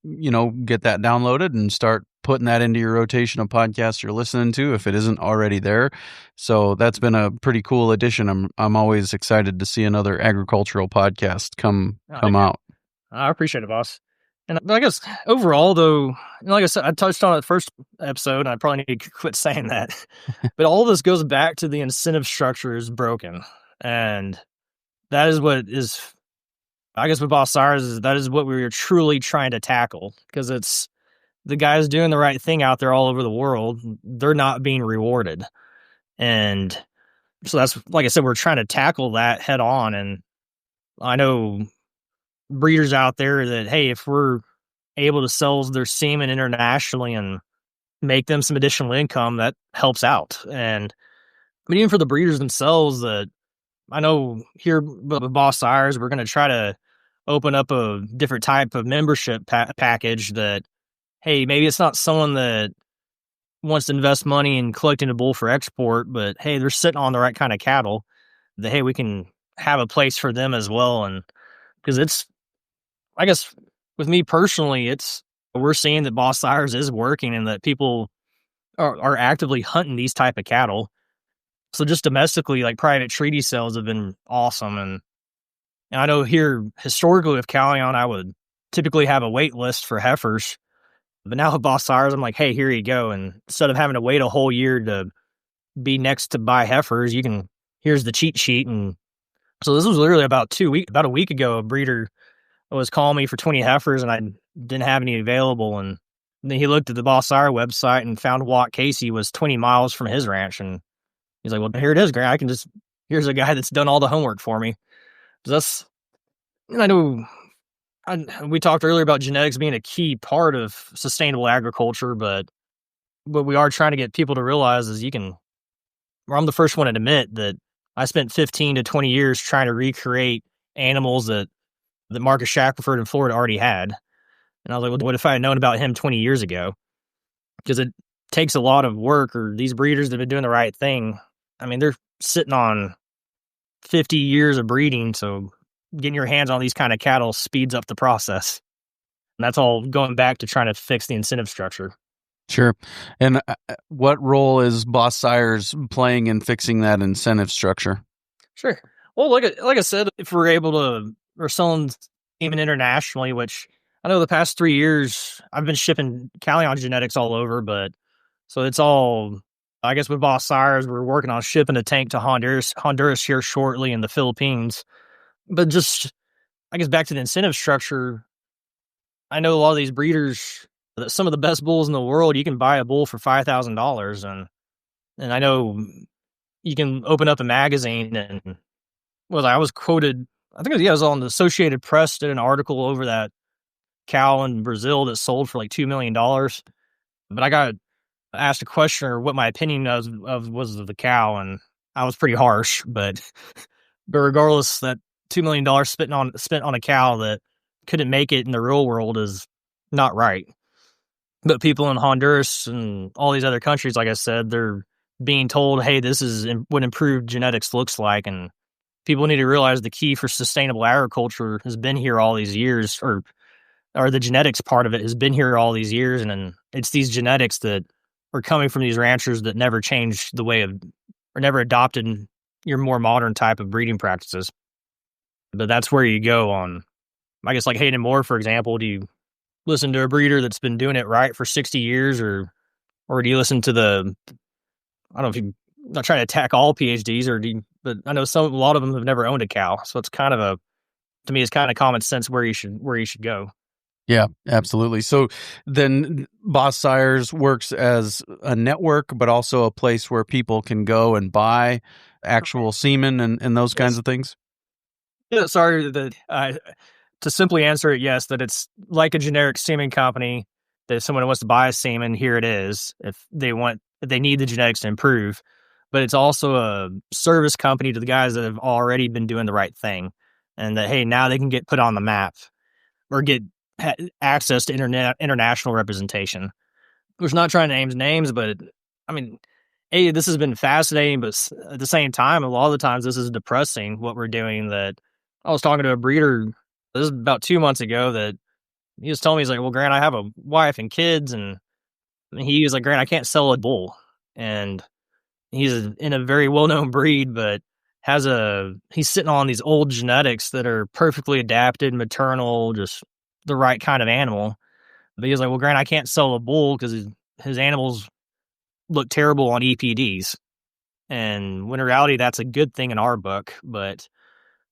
get that downloaded and start putting that into your rotation of podcasts you're listening to if it isn't already there. So that's been a pretty cool addition. I'm always excited to see another agricultural podcast come out. I appreciate it, boss. And I guess overall, though, like I said, I touched on it first episode, and I probably need to quit saying that. But all this goes back to the incentive structure is broken. And that is what is, I guess, with Bos Sires, that is what we were truly trying to tackle. Because it's the guys doing the right thing out there all over the world, they're not being rewarded. And so that's, like I said, we're trying to tackle that head on. And I know breeders out there that, hey, if we're able to sell their semen internationally and make them some additional income, that helps out. And but even for the breeders themselves, that I know here with Bos Sires, we're going to try to open up a different type of membership package that, hey, maybe it's not someone that wants to invest money in collecting a bull for export, but hey, they're sitting on the right kind of cattle, that, hey, we can have a place for them as well. And because it's, I guess with me personally, we're seeing that Bos Sires is working and that people are actively hunting these type of cattle. So just domestically, like private treaty sales have been awesome. And I know here historically with Callion, I would typically have a wait list for heifers. But now with Bos Sires, I'm like, hey, here you go. And instead of having to wait a whole year to be next to buy heifers, here's the cheat sheet. And so this was literally about a week ago, a breeder was calling me for 20 heifers and I didn't have any available. And then he looked at the Bos Sire website and found Watt Casey was 20 miles from his ranch. And he's like, well, here it is, Grant. Here's a guy that's done all the homework for me. So I know we talked earlier about genetics being a key part of sustainable agriculture, but what we are trying to get people to realize is I'm the first one to admit that I spent 15 to 20 years trying to recreate animals that Marcus Shackelford in Florida already had. And I was like, well, what if I had known about him 20 years ago? Because it takes a lot of work, or these breeders that have been doing the right thing. I mean, they're sitting on 50 years of breeding. So getting your hands on these kind of cattle speeds up the process. And that's all going back to trying to fix the incentive structure. Sure. And what role is Bos Sires playing in fixing that incentive structure? Sure. Well, like I said, if we're able to, we're selling even internationally, which I know the past 3 years I've been shipping Callion genetics all over, but so it's all, I guess with Bos Sires, we're working on shipping a tank to Honduras here shortly, in the Philippines. But just, I guess back to the incentive structure, I know a lot of these breeders, that some of the best bulls in the world, you can buy a bull for $5,000. And I know you can open up a magazine and, well, I was quoted, I think it was on the Associated Press, did an article over that cow in Brazil that sold for like $2 million. But I got asked a question or what my opinion was of the cow, and I was pretty harsh. But regardless, that $2 million spent on a cow that couldn't make it in the real world is not right. But people in Honduras and all these other countries, like I said, they're being told, hey, this is what improved genetics looks like. And people need to realize the key for sustainable agriculture has been here all these years, or the genetics part of it has been here all these years. And then it's these genetics that are coming from these ranchers that never changed the way of, or never adopted your more modern type of breeding practices. But that's where you go on, I guess, like Hayden Moore, for example. Do you listen to a breeder that's been doing it right for 60 years, or do you listen to I don't know if I'm not trying to attack all PhDs, but I know a lot of them have never owned a cow. So it's kind of to me, it's kind of common sense where you should go. Yeah, absolutely. So then Bos Sires works as a network, but also a place where people can go and buy actual semen and those kinds of things. Yeah, sorry, to simply answer it, yes, that it's like a generic semen company If someone wants to buy a semen, here it is. If they need the genetics to improve, but it's also a service company to the guys that have already been doing the right thing, and that hey, now they can get put on the map or get access to international representation. We're not trying to name names, but I mean, hey, this has been fascinating, but at the same time, a lot of the times this is depressing what we're doing. That I was talking to a breeder, this is about 2 months ago, that he was telling me, he's like, well, Grant, I have a wife and kids, and he was like, Grant, I can't sell a bull. And he's in a very well-known breed, but he's sitting on these old genetics that are perfectly adapted, maternal, just the right kind of animal. But he was like, well, Grant, I can't sell a bull because his animals look terrible on EPDs. And when in reality, that's a good thing in our book. But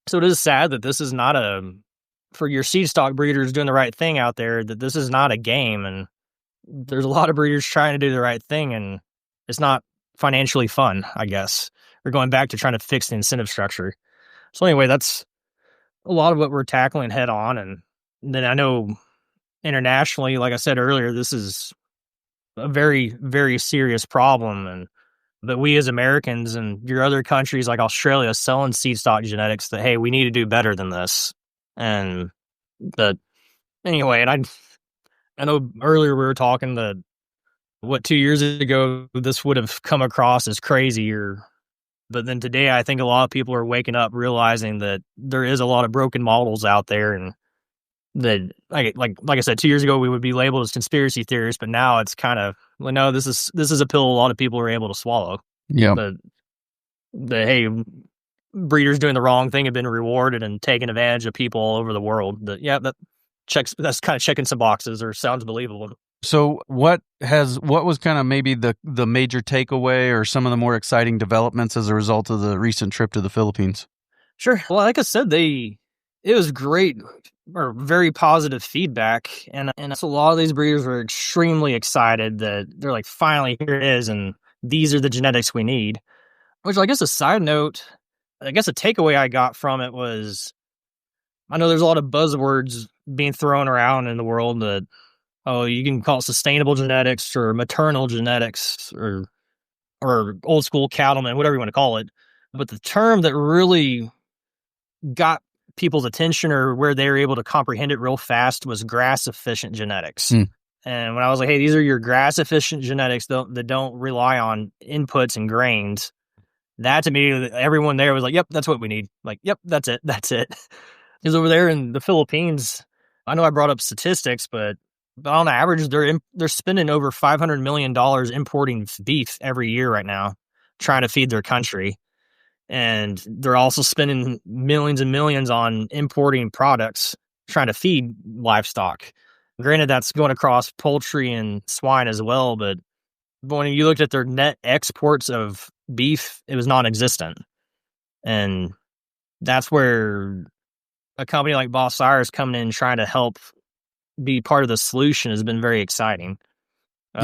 so it is sad that this is not for your seed stock breeders doing the right thing out there, that this is not a game. And there's a lot of breeders trying to do the right thing, and it's not financially fun, I guess. We're going back to trying to fix the incentive structure. So anyway, that's a lot of what we're tackling head on. And then I know internationally, like I said earlier, this is a very, very serious problem. And that we as Americans and your other countries like Australia selling seed stock genetics, that, hey, we need to do better than this. And that anyway, and I know earlier we were talking that 2 years ago this would have come across as crazy, but then today I think a lot of people are waking up realizing that there is a lot of broken models out there, and that like I said, 2 years ago we would be labeled as conspiracy theorists, but now it's kind of, well, no, this is a pill a lot of people are able to swallow. Yeah. But hey, breeders doing the wrong thing have been rewarded and taking advantage of people all over the world. That's kind of checking some boxes, or sounds believable. So what was kind of maybe the major takeaway or some of the more exciting developments as a result of the recent trip to the Philippines? Sure. Well, like I said, it was great, or very positive feedback. And so a lot of these breeders were extremely excited that they're like, finally, here it is. And these are the genetics we need. Which, I guess, a side note, I guess a takeaway I got from it was, I know there's a lot of buzzwords being thrown around in the world that, oh, you can call it sustainable genetics or maternal genetics or old school cattlemen, whatever you want to call it. But the term that really got people's attention, or where they were able to comprehend it real fast, was grass efficient genetics. And when I was like, hey, these are your grass efficient genetics that don't rely on inputs and grains, that's immediately, everyone there was like, yep, that's what we need. Like, yep, that's it. Because over there in the Philippines, I know I brought up statistics, but on average, they're spending over $500 million importing beef every year right now, trying to feed their country. And they're also spending millions and millions on importing products, trying to feed livestock. Granted, that's going across poultry and swine as well, but when you looked at their net exports of beef, it was non-existent. And that's where a company like Bos Sires coming in and trying to help be part of the solution has been very exciting.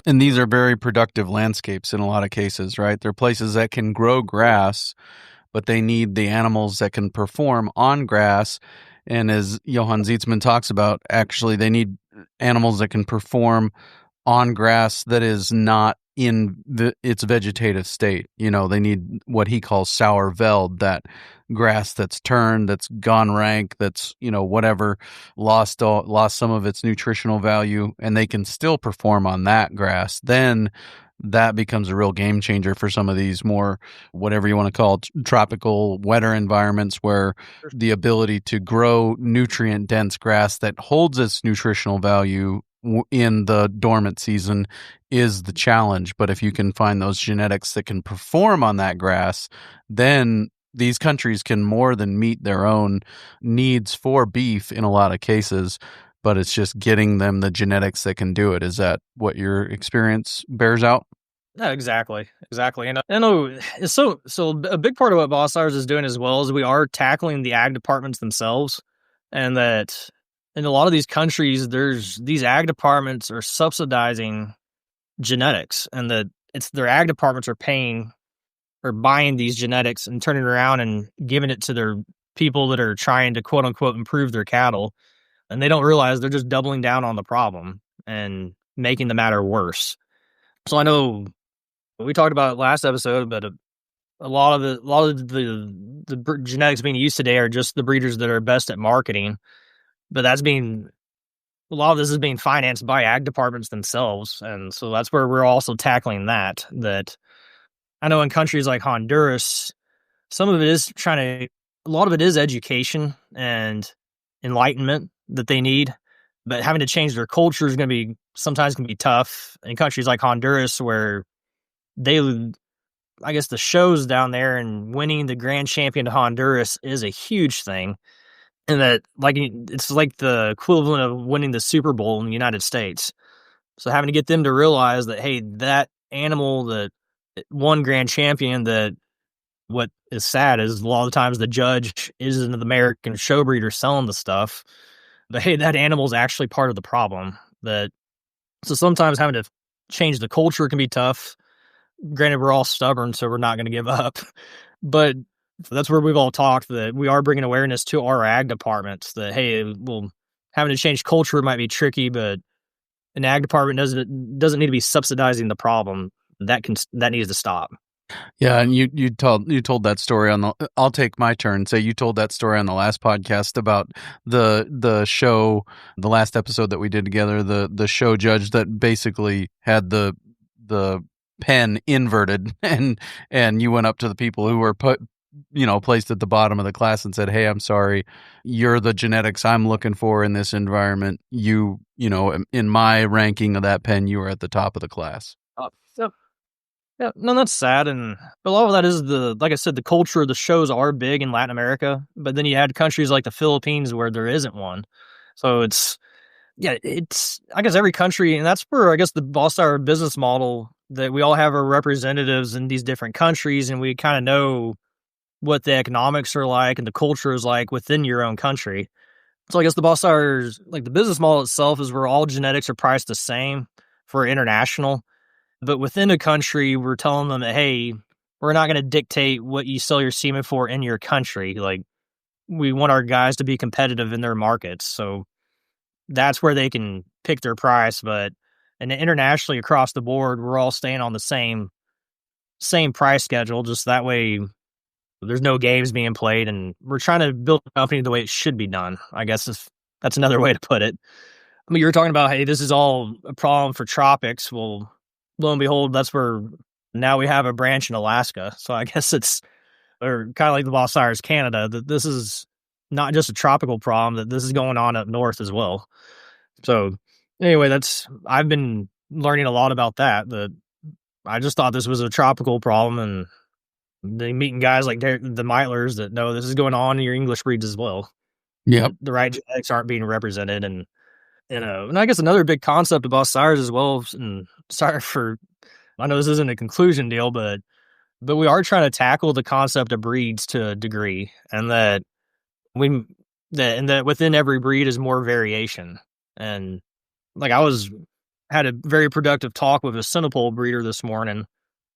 And these are very productive landscapes in a lot of cases, right? They're places that can grow grass, but they need the animals that can perform on grass. And as Johann Zietzman talks about, actually, they need animals that can perform on grass that is not in its vegetative state. You know, they need what he calls sour veld, that grass that's turned, that's gone rank, that's, you know, whatever, lost some of its nutritional value, and they can still perform on that grass. Then that becomes a real game changer for some of these more, whatever you want to call it, tropical, wetter environments, where the ability to grow nutrient dense grass that holds its nutritional value in the dormant season is the challenge. But if you can find those genetics that can perform on that grass, then these countries can more than meet their own needs for beef in a lot of cases. But it's just getting them the genetics that can do it. Is that what your experience bears out? Yeah, exactly. And I know, so a big part of what Bos Sires is doing as well is we are tackling the ag departments themselves, and that in a lot of these countries, these ag departments are subsidizing genetics, and that their ag departments are paying or buying these genetics and turning it around and giving it to their people that are trying to quote unquote improve their cattle. And they don't realize they're just doubling down on the problem. And making the matter worse. So I know we talked about it last episode, but a lot of the genetics being used today are just the breeders that are best at marketing. But a lot of this is being financed by ag departments themselves, and so that's where we're also tackling that. That I know in countries like Honduras, some of it is a lot of it is education and enlightenment that they need, but having to change their culture is going to be sometimes can be tough in countries like Honduras where they, I guess the shows down there and winning the grand champion of Honduras is a huge thing. And that it's like the equivalent of winning the Super Bowl in the United States. So having to get them to realize that, hey, that animal that won grand champion, that what is sad is a lot of the times the judge isn't an American show breeder selling the stuff, but hey, that animal's actually part of the problem. So sometimes having to change the culture can be tough. Granted, we're all stubborn, so we're not going to give up. But that's where we've all talked that we are bringing awareness to our ag departments that, hey, well, having to change culture might be tricky, but an ag department doesn't need to be subsidizing the problem. That needs to stop. Yeah, and you told that story on the. I'll take my turn. Say you told that story on the last podcast about the show, the last episode that we did together. The show judge that basically had the pen inverted, and you went up to the people who were placed at the bottom of the class and said, "Hey, I'm sorry, you're the genetics I'm looking for in this environment. You know, in my ranking of that pen, you were at the top of the class." So yeah, no, that's sad, but a lot of that is like I said, the culture of the shows are big in Latin America, but then you had countries like the Philippines where there isn't one. So it's I guess every country, and that's where I guess the Bos Sires business model that we all have our representatives in these different countries, and we kind of know what the economics are like and the culture is like within your own country. So I guess the Bos Sires, like the business model itself, is where all genetics are priced the same for international. But within a country, we're telling them that, hey, we're not going to dictate what you sell your semen for in your country. Like, we want our guys to be competitive in their markets. So that's where they can pick their price. And internationally across the board, we're all staying on the same price schedule. Just that way, there's no games being played. And we're trying to build a company the way it should be done, I guess, if that's another way to put it. I mean, you were talking about, hey, this is all a problem for tropics. Well, lo and behold, that's where now we have a branch in Alaska. So I guess or kind of like the Bos Sires Canada, that this is not just a tropical problem, that this is going on up north as well. So anyway, I've been learning a lot about that I just thought this was a tropical problem, and they meeting guys like the Meitlers that know this is going on in your English breeds as well. Yep. The right genetics aren't being represented, and and I guess another big concept of Bos Sires as well, and sorry for, I know this isn't a conclusion deal, but we are trying to tackle the concept of breeds to a degree, and that within every breed is more variation. And like had a very productive talk with a Centipole breeder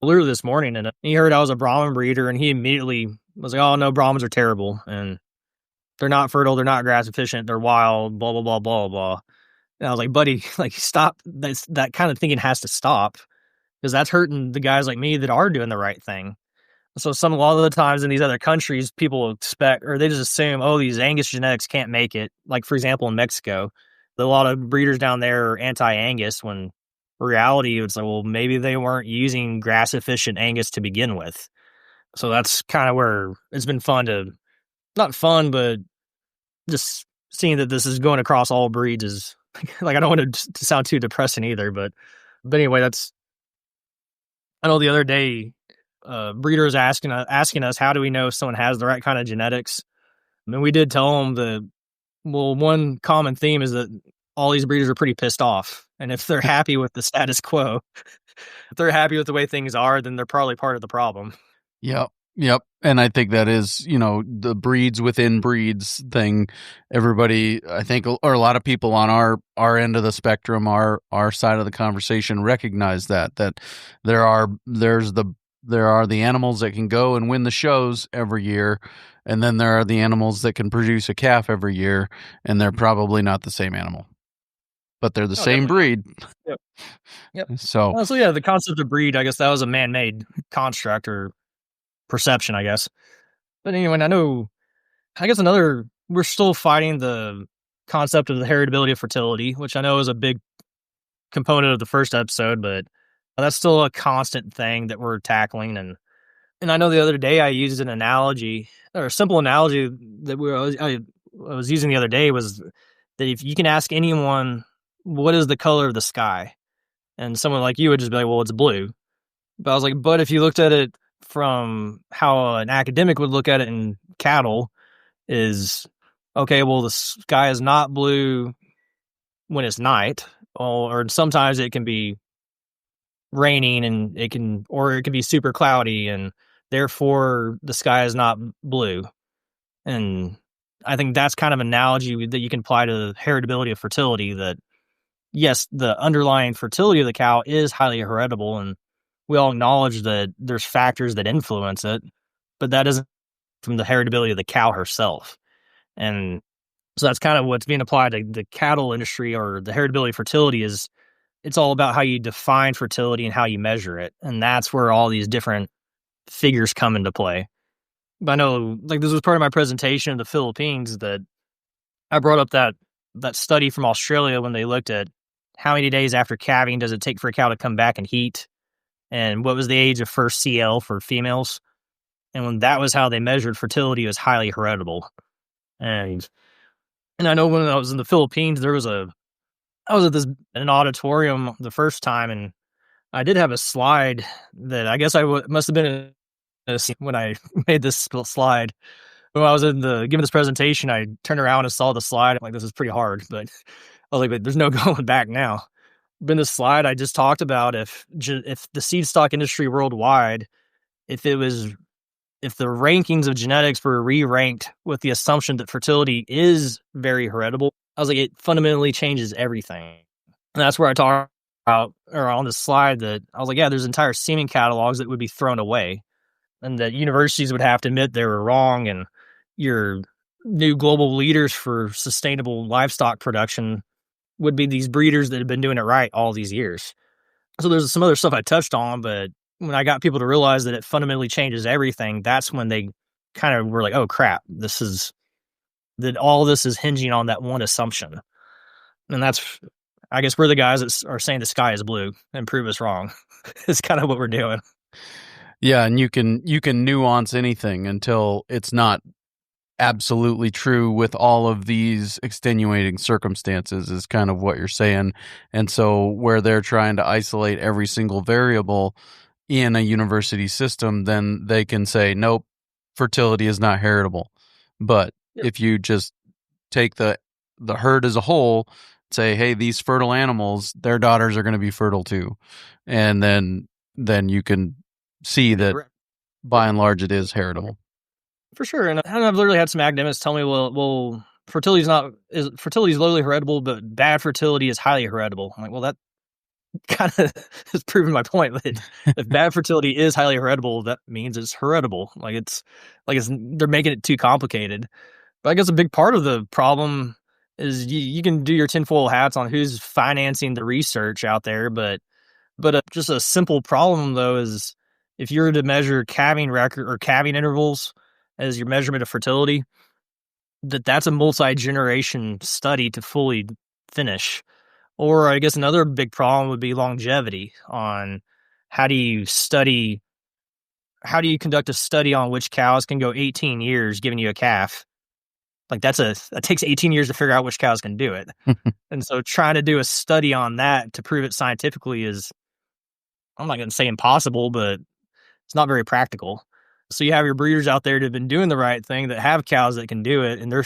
literally this morning, and he heard I was a Brahman breeder, and he immediately was like, "Oh no, Brahmans are terrible, and they're not fertile, they're not grass efficient, they're wild, blah blah blah blah blah." And I was like, "Buddy, like stop. That kind of thinking has to stop, because that's hurting the guys like me that are doing the right thing." So a lot of the times in these other countries, people expect, or they just assume, oh, these Angus genetics can't make it. Like, for example, in Mexico, a lot of breeders down there are anti-Angus, when in reality, it's like, well, maybe they weren't using grass-efficient Angus to begin with. So that's kind of where it's been not fun, but just seeing that this is going across all breeds is, like, I don't want to sound too depressing either, but anyway, I know the other day, breeders asking us, how do we know if someone has the right kind of genetics? I mean, we did tell them that, well, one common theme is that all these breeders are pretty pissed off. And if they're happy with the status quo, if they're happy with the way things are, then they're probably part of the problem. Yep. And I think that is, the breeds within breeds thing. Everybody, I think, or a lot of people on our end of the spectrum, our side of the conversation, recognize that there are the animals that can go and win the shows every year, and then there are the animals that can produce a calf every year, and they're probably not the same animal. but they're the same breed. Yep. Yep. So yeah, the concept of breed, I guess that was a man-made construct or perception, I guess. But anyway, we're still fighting the concept of the heritability of fertility, which I know is a big component of the first episode, but that's still a constant thing that we're tackling. And I know the other day I used an analogy, or a simple analogy that I was using the other day, was that if you can ask anyone, what is the color of the sky? And someone like you would just be like, well, it's blue. But I was like, but if you looked at it from how an academic would look at it in cattle, is okay, well, the sky is not blue when it's night, or sometimes it can be raining and it can be super cloudy, and therefore the sky is not blue. And I think that's kind of an analogy that you can apply to the heritability of fertility, that yes, the underlying fertility of the cow is highly heritable, and we all acknowledge that there's factors that influence it, but that isn't from the heritability of the cow herself. And so that's kind of what's being applied to the cattle industry, or the heritability of fertility. Is it's all about how you define fertility and how you measure it. And that's where all these different figures come into play. But I know, like, this was part of my presentation in the Philippines, that I brought up that study from Australia when they looked at how many days after calving does it take for a cow to come back and heat, and what was the age of first CL for females. And when that was how they measured fertility, it was highly heritable. And I know when I was in the Philippines, I was at an auditorium the first time, and I did have a slide that I guess must have been when I made this slide. When I was giving this presentation, I turned around and saw the slide. I'm like, this is pretty hard, but I was like, but there's no going back now. But in this slide, I just talked about if the seed stock industry worldwide, if the rankings of genetics were re-ranked with the assumption that fertility is very heritable, I was like, it fundamentally changes everything. And that's where I talk about, or on this slide, that I was like, yeah, there's entire semen catalogs that would be thrown away, and that universities would have to admit they were wrong, and your new global leaders for sustainable livestock production would be these breeders that have been doing it right all these years. So there's some other stuff I touched on, but when I got people to realize that it fundamentally changes everything, that's when they kind of were like, oh crap, all this is hinging on that one assumption. And that's, I guess, we're the guys that are saying the sky is blue and prove us wrong. It's kind of what we're doing. Yeah, and you can nuance anything until it's not absolutely true with all of these extenuating circumstances, is kind of what you're saying. And so where they're trying to isolate every single variable in a university system, then they can say, nope, fertility is not heritable. But if you just take the herd as a whole, say, hey, these fertile animals, their daughters are going to be fertile too. And then you can see that by and large it is heritable. For sure. And I've literally had some academics tell me, well, fertility is literally heritable, but bad fertility is highly heritable. I'm like, well, that kind of has proven my point. That if bad fertility is highly heritable, that means it's heritable. They're making it too complicated. But I guess a big part of the problem is you can do your tinfoil hats on who's financing the research out there, but just a simple problem though is, if you were to measure calving record or calving intervals as your measurement of fertility, that's a multi-generation study to fully finish. Or I guess another big problem would be longevity, on how do you conduct a study on which cows can go 18 years giving you a calf? Like that takes 18 years to figure out which cows can do it. And so trying to do a study on that to prove it scientifically is, I'm not going to say impossible, but it's not very practical. So you have your breeders out there that have been doing the right thing, that have cows that can do it, and they're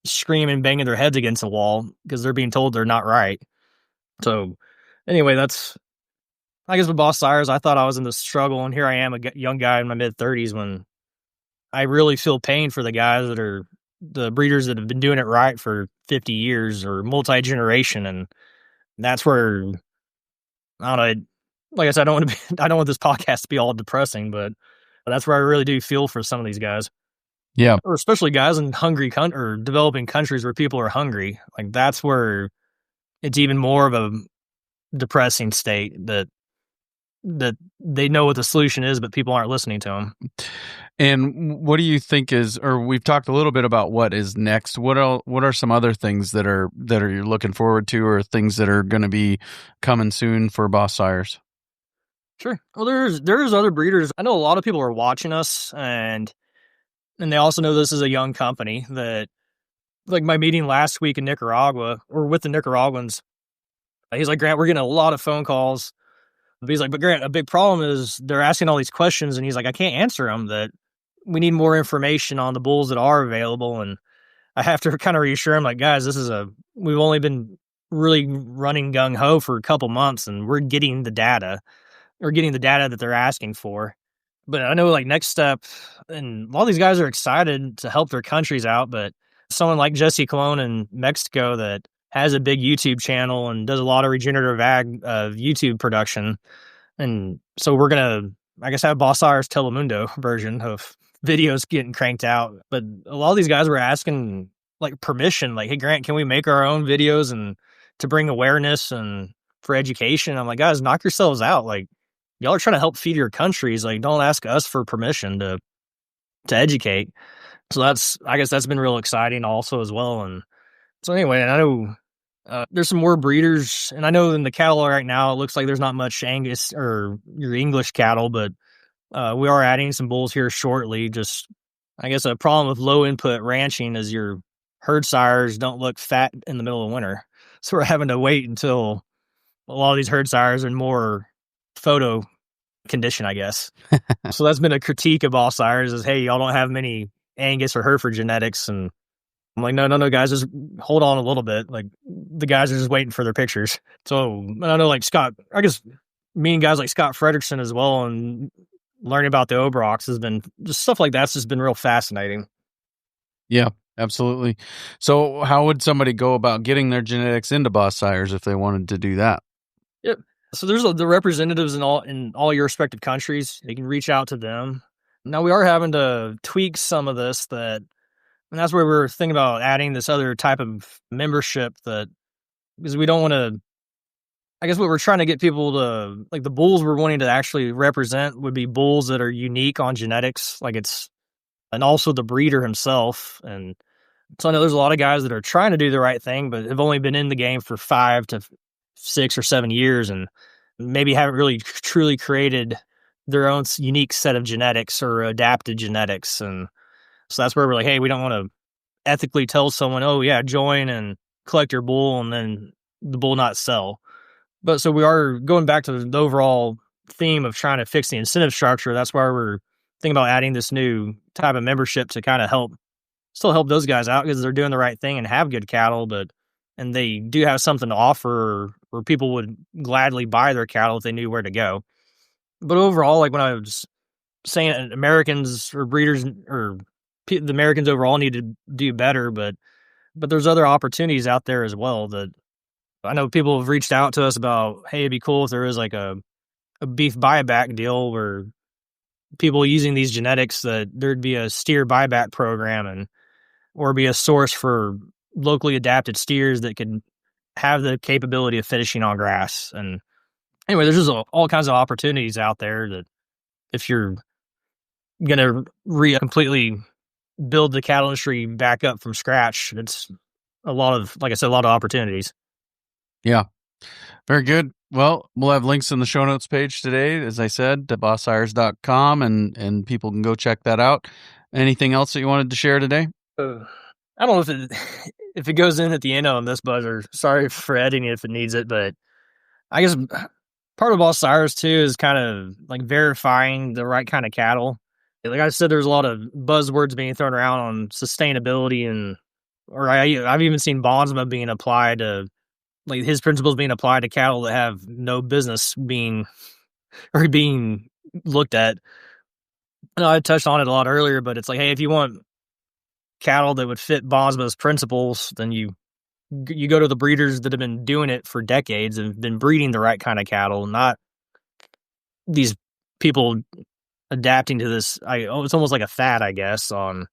screaming, banging their heads against the wall because they're being told they're not right. So anyway, that's, I guess, with Bos Sires, I thought I was in the struggle, and here I am, a young guy in my mid-30s, when I really feel pain for the guys that are the breeders that have been doing it right for 50 years or multi-generation. And that's where, I don't know, like I said, I don't want this podcast to be all depressing, but that's where I really do feel for some of these guys. Yeah. Or especially guys in hungry or developing countries where people are hungry. Like that's where it's even more of a depressing state that they know what the solution is, but people aren't listening to them. And what do you think is, or we've talked a little bit about what is next. What are some other things that are you're looking forward to, or things that are going to be coming soon for Bos Sires? Sure. Well, there's other breeders. I know a lot of people are watching us, and they also know this is a young company. That, like, my meeting last week in Nicaragua, or with the Nicaraguans, he's like, Grant, we're getting a lot of phone calls. But he's like, but Grant, a big problem is they're asking all these questions, and he's like, I can't answer them. That we need more information on the bulls that are available, and I have to kind of reassure him, like, guys, we've only been really running gung ho for a couple months, and we're getting the data. Or getting the data that they're asking for. But I know, like, next step, and a lot of these guys are excited to help their countries out, but someone like Jesse Colon in Mexico that has a big YouTube channel and does a lot of regenerative ag YouTube production. And so we're going to, I guess, have Bos Sires Telemundo version of videos getting cranked out. But a lot of these guys were asking, like, permission, like, hey, Grant, can we make our own videos and to bring awareness and for education? I'm like, guys, knock yourselves out. Like, y'all are trying to help feed your countries. Like, don't ask us for permission to educate. So I guess that's been real exciting also as well. And so anyway, and I know there's some more breeders, and I know in the cattle right now, it looks like there's not much Angus or your English cattle, but we are adding some bulls here shortly. Just, I guess, a problem with low input ranching is your herd sires don't look fat in the middle of winter. So we're having to wait until a lot of these herd sires are in more photo condition, I guess. So that's been a critique of Bos Sires is, hey, y'all don't have many Angus or Hereford genetics. And I'm like, no, guys, just hold on a little bit. Like, the guys are just waiting for their pictures. So I know, like, Scott, I guess meeting guys like Scott Frederickson as well and learning about the Obrox has been just stuff like that's just been real fascinating. Yeah, absolutely. So how would somebody go about getting their genetics into Bos Sires if they wanted to do that? Yep. So there's the representatives in all your respective countries. You can reach out to them. Now we are having to tweak some of this, and that's where we're thinking about adding this other type of membership, because we don't want to, I guess what we're trying to get people to, like, the bulls we're wanting to actually represent would be bulls that are unique on genetics, and also the breeder himself. And so I know there's a lot of guys that are trying to do the right thing, but have only been in the game for 5 to 6 or 7 years and maybe haven't really truly created their own unique set of genetics or adapted genetics. And so that's where we're like, hey, we don't want to ethically tell someone, oh yeah, join and collect your bull and then the bull not sell. But so we are going back to the overall theme of trying to fix the incentive structure. That's why we're thinking about adding this new type of membership to kind of still help those guys out, because they're doing the right thing and have good cattle, and they do have something to offer where people would gladly buy their cattle if they knew where to go. But overall, like, when I was saying Americans or breeders or the Americans overall need to do better, but there's other opportunities out there as well. That I know people have reached out to us about, hey, it'd be cool if there is like a beef buyback deal where people using these genetics, that there'd be a steer buyback program or be a source for locally adapted steers that could have the capability of finishing on grass. And anyway, there's just all kinds of opportunities out there that if you're going to completely build the cattle industry back up from scratch, it's a lot of, like I said, a lot of opportunities. Yeah. Very good. Well, we'll have links in the show notes page today, as I said, to bossires.com, and people can go check that out. Anything else that you wanted to share today? I don't know if it goes in at the end on this buzzer. Sorry for editing it if it needs it, but I guess part of Bos Sires too is kind of like verifying the right kind of cattle. Like I said, there's a lot of buzzwords being thrown around on sustainability, I've even seen Bondsma being applied to, like, his principles being applied to cattle that have no business being looked at. I know I touched on it a lot earlier, but it's like, hey, if you want cattle that would fit Bosma's principles, then you go to the breeders that have been doing it for decades and been breeding the right kind of cattle, not these people adapting to this. It's almost like a fad, I guess. I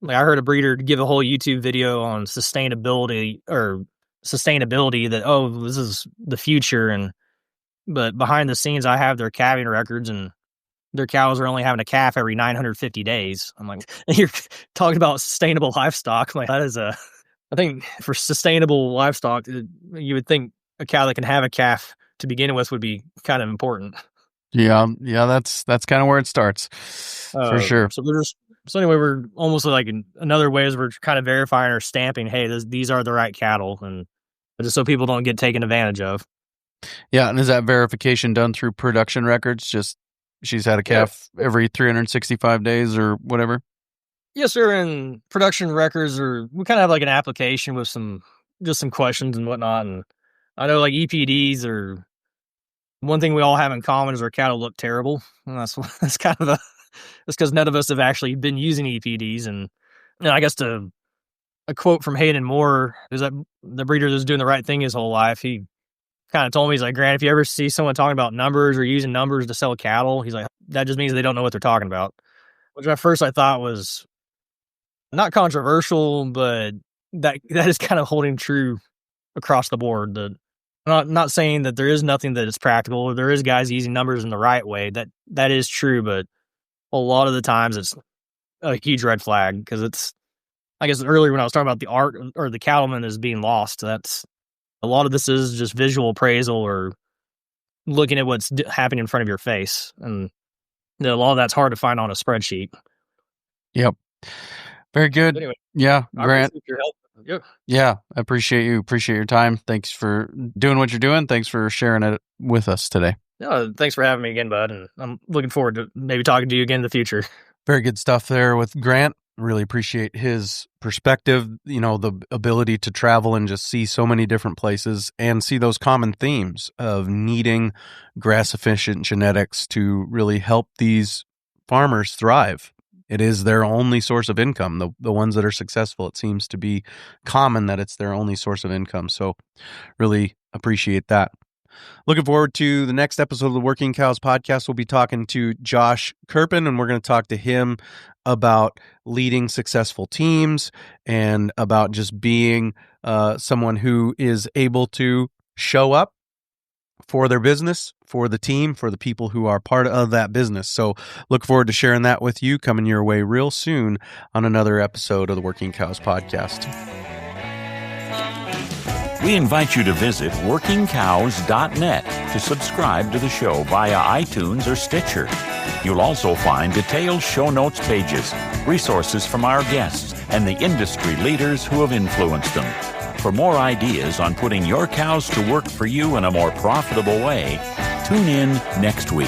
heard a breeder give a whole YouTube video on sustainability or sustainability that, oh, this is the future. But behind the scenes, I have their calving records, and their cows are only having a calf every 950 days. I'm like, you're talking about sustainable livestock. Like, that is I think for sustainable livestock, you would think a cow that can have a calf to begin with would be kind of important. Yeah, that's kind of where it starts, for sure. So anyway, we're almost like another way is we're kind of verifying or stamping, hey, these are the right cattle, and just so people don't get taken advantage of. Yeah, and is that verification done through production records? Just she's had a calf every 365 days or whatever? Yes, sir. And production records we kind of have like an application with some questions and whatnot. And I know like EPDs are one thing we all have in common is our cattle look terrible. And that's kind of that's because none of us have actually been using EPDs. And I guess a quote from Hayden Moore is that the breeder that's doing the right thing his whole life. He kind of told me, he's like, Grant, if you ever see someone talking about numbers or using numbers to sell cattle, he's like, that just means they don't know what they're talking about. Which at first I thought was not controversial, but that is kind of holding true across the board. Not saying that there is nothing that is practical, or there is guys using numbers in the right way. That is true, but a lot of the times it's a huge red flag, because it's, I guess earlier when I was talking about the art or the cattleman is being lost, that's a lot of this is just visual appraisal or looking at what's happening in front of your face, and a lot of that's hard to find on a spreadsheet. Yep. Very good. Anyway, yeah, Grant. Your help. Yep. Yeah, I appreciate you. Appreciate your time. Thanks for doing what you're doing. Thanks for sharing it with us today. No, thanks for having me again, bud. And I'm looking forward to maybe talking to you again in the future. Very good stuff there with Grant. Really appreciate his perspective, the ability to travel and just see so many different places and see those common themes of needing grass-efficient genetics to really help these farmers thrive. It is their only source of income. The ones that are successful, it seems to be common that it's their only source of income. So really appreciate that. Looking forward to the next episode of the Working Cows podcast. We'll be talking to Josh Kirpin, and we're going to talk to him about leading successful teams and about just being someone who is able to show up for their business, for the team, for the people who are part of that business. So look forward to sharing that with you, coming your way real soon on another episode of the Working Cows podcast. We invite you to visit workingcows.net to subscribe to the show via iTunes or Stitcher. You'll also find detailed show notes pages, resources from our guests, and the industry leaders who have influenced them. For more ideas on putting your cows to work for you in a more profitable way, tune in next week.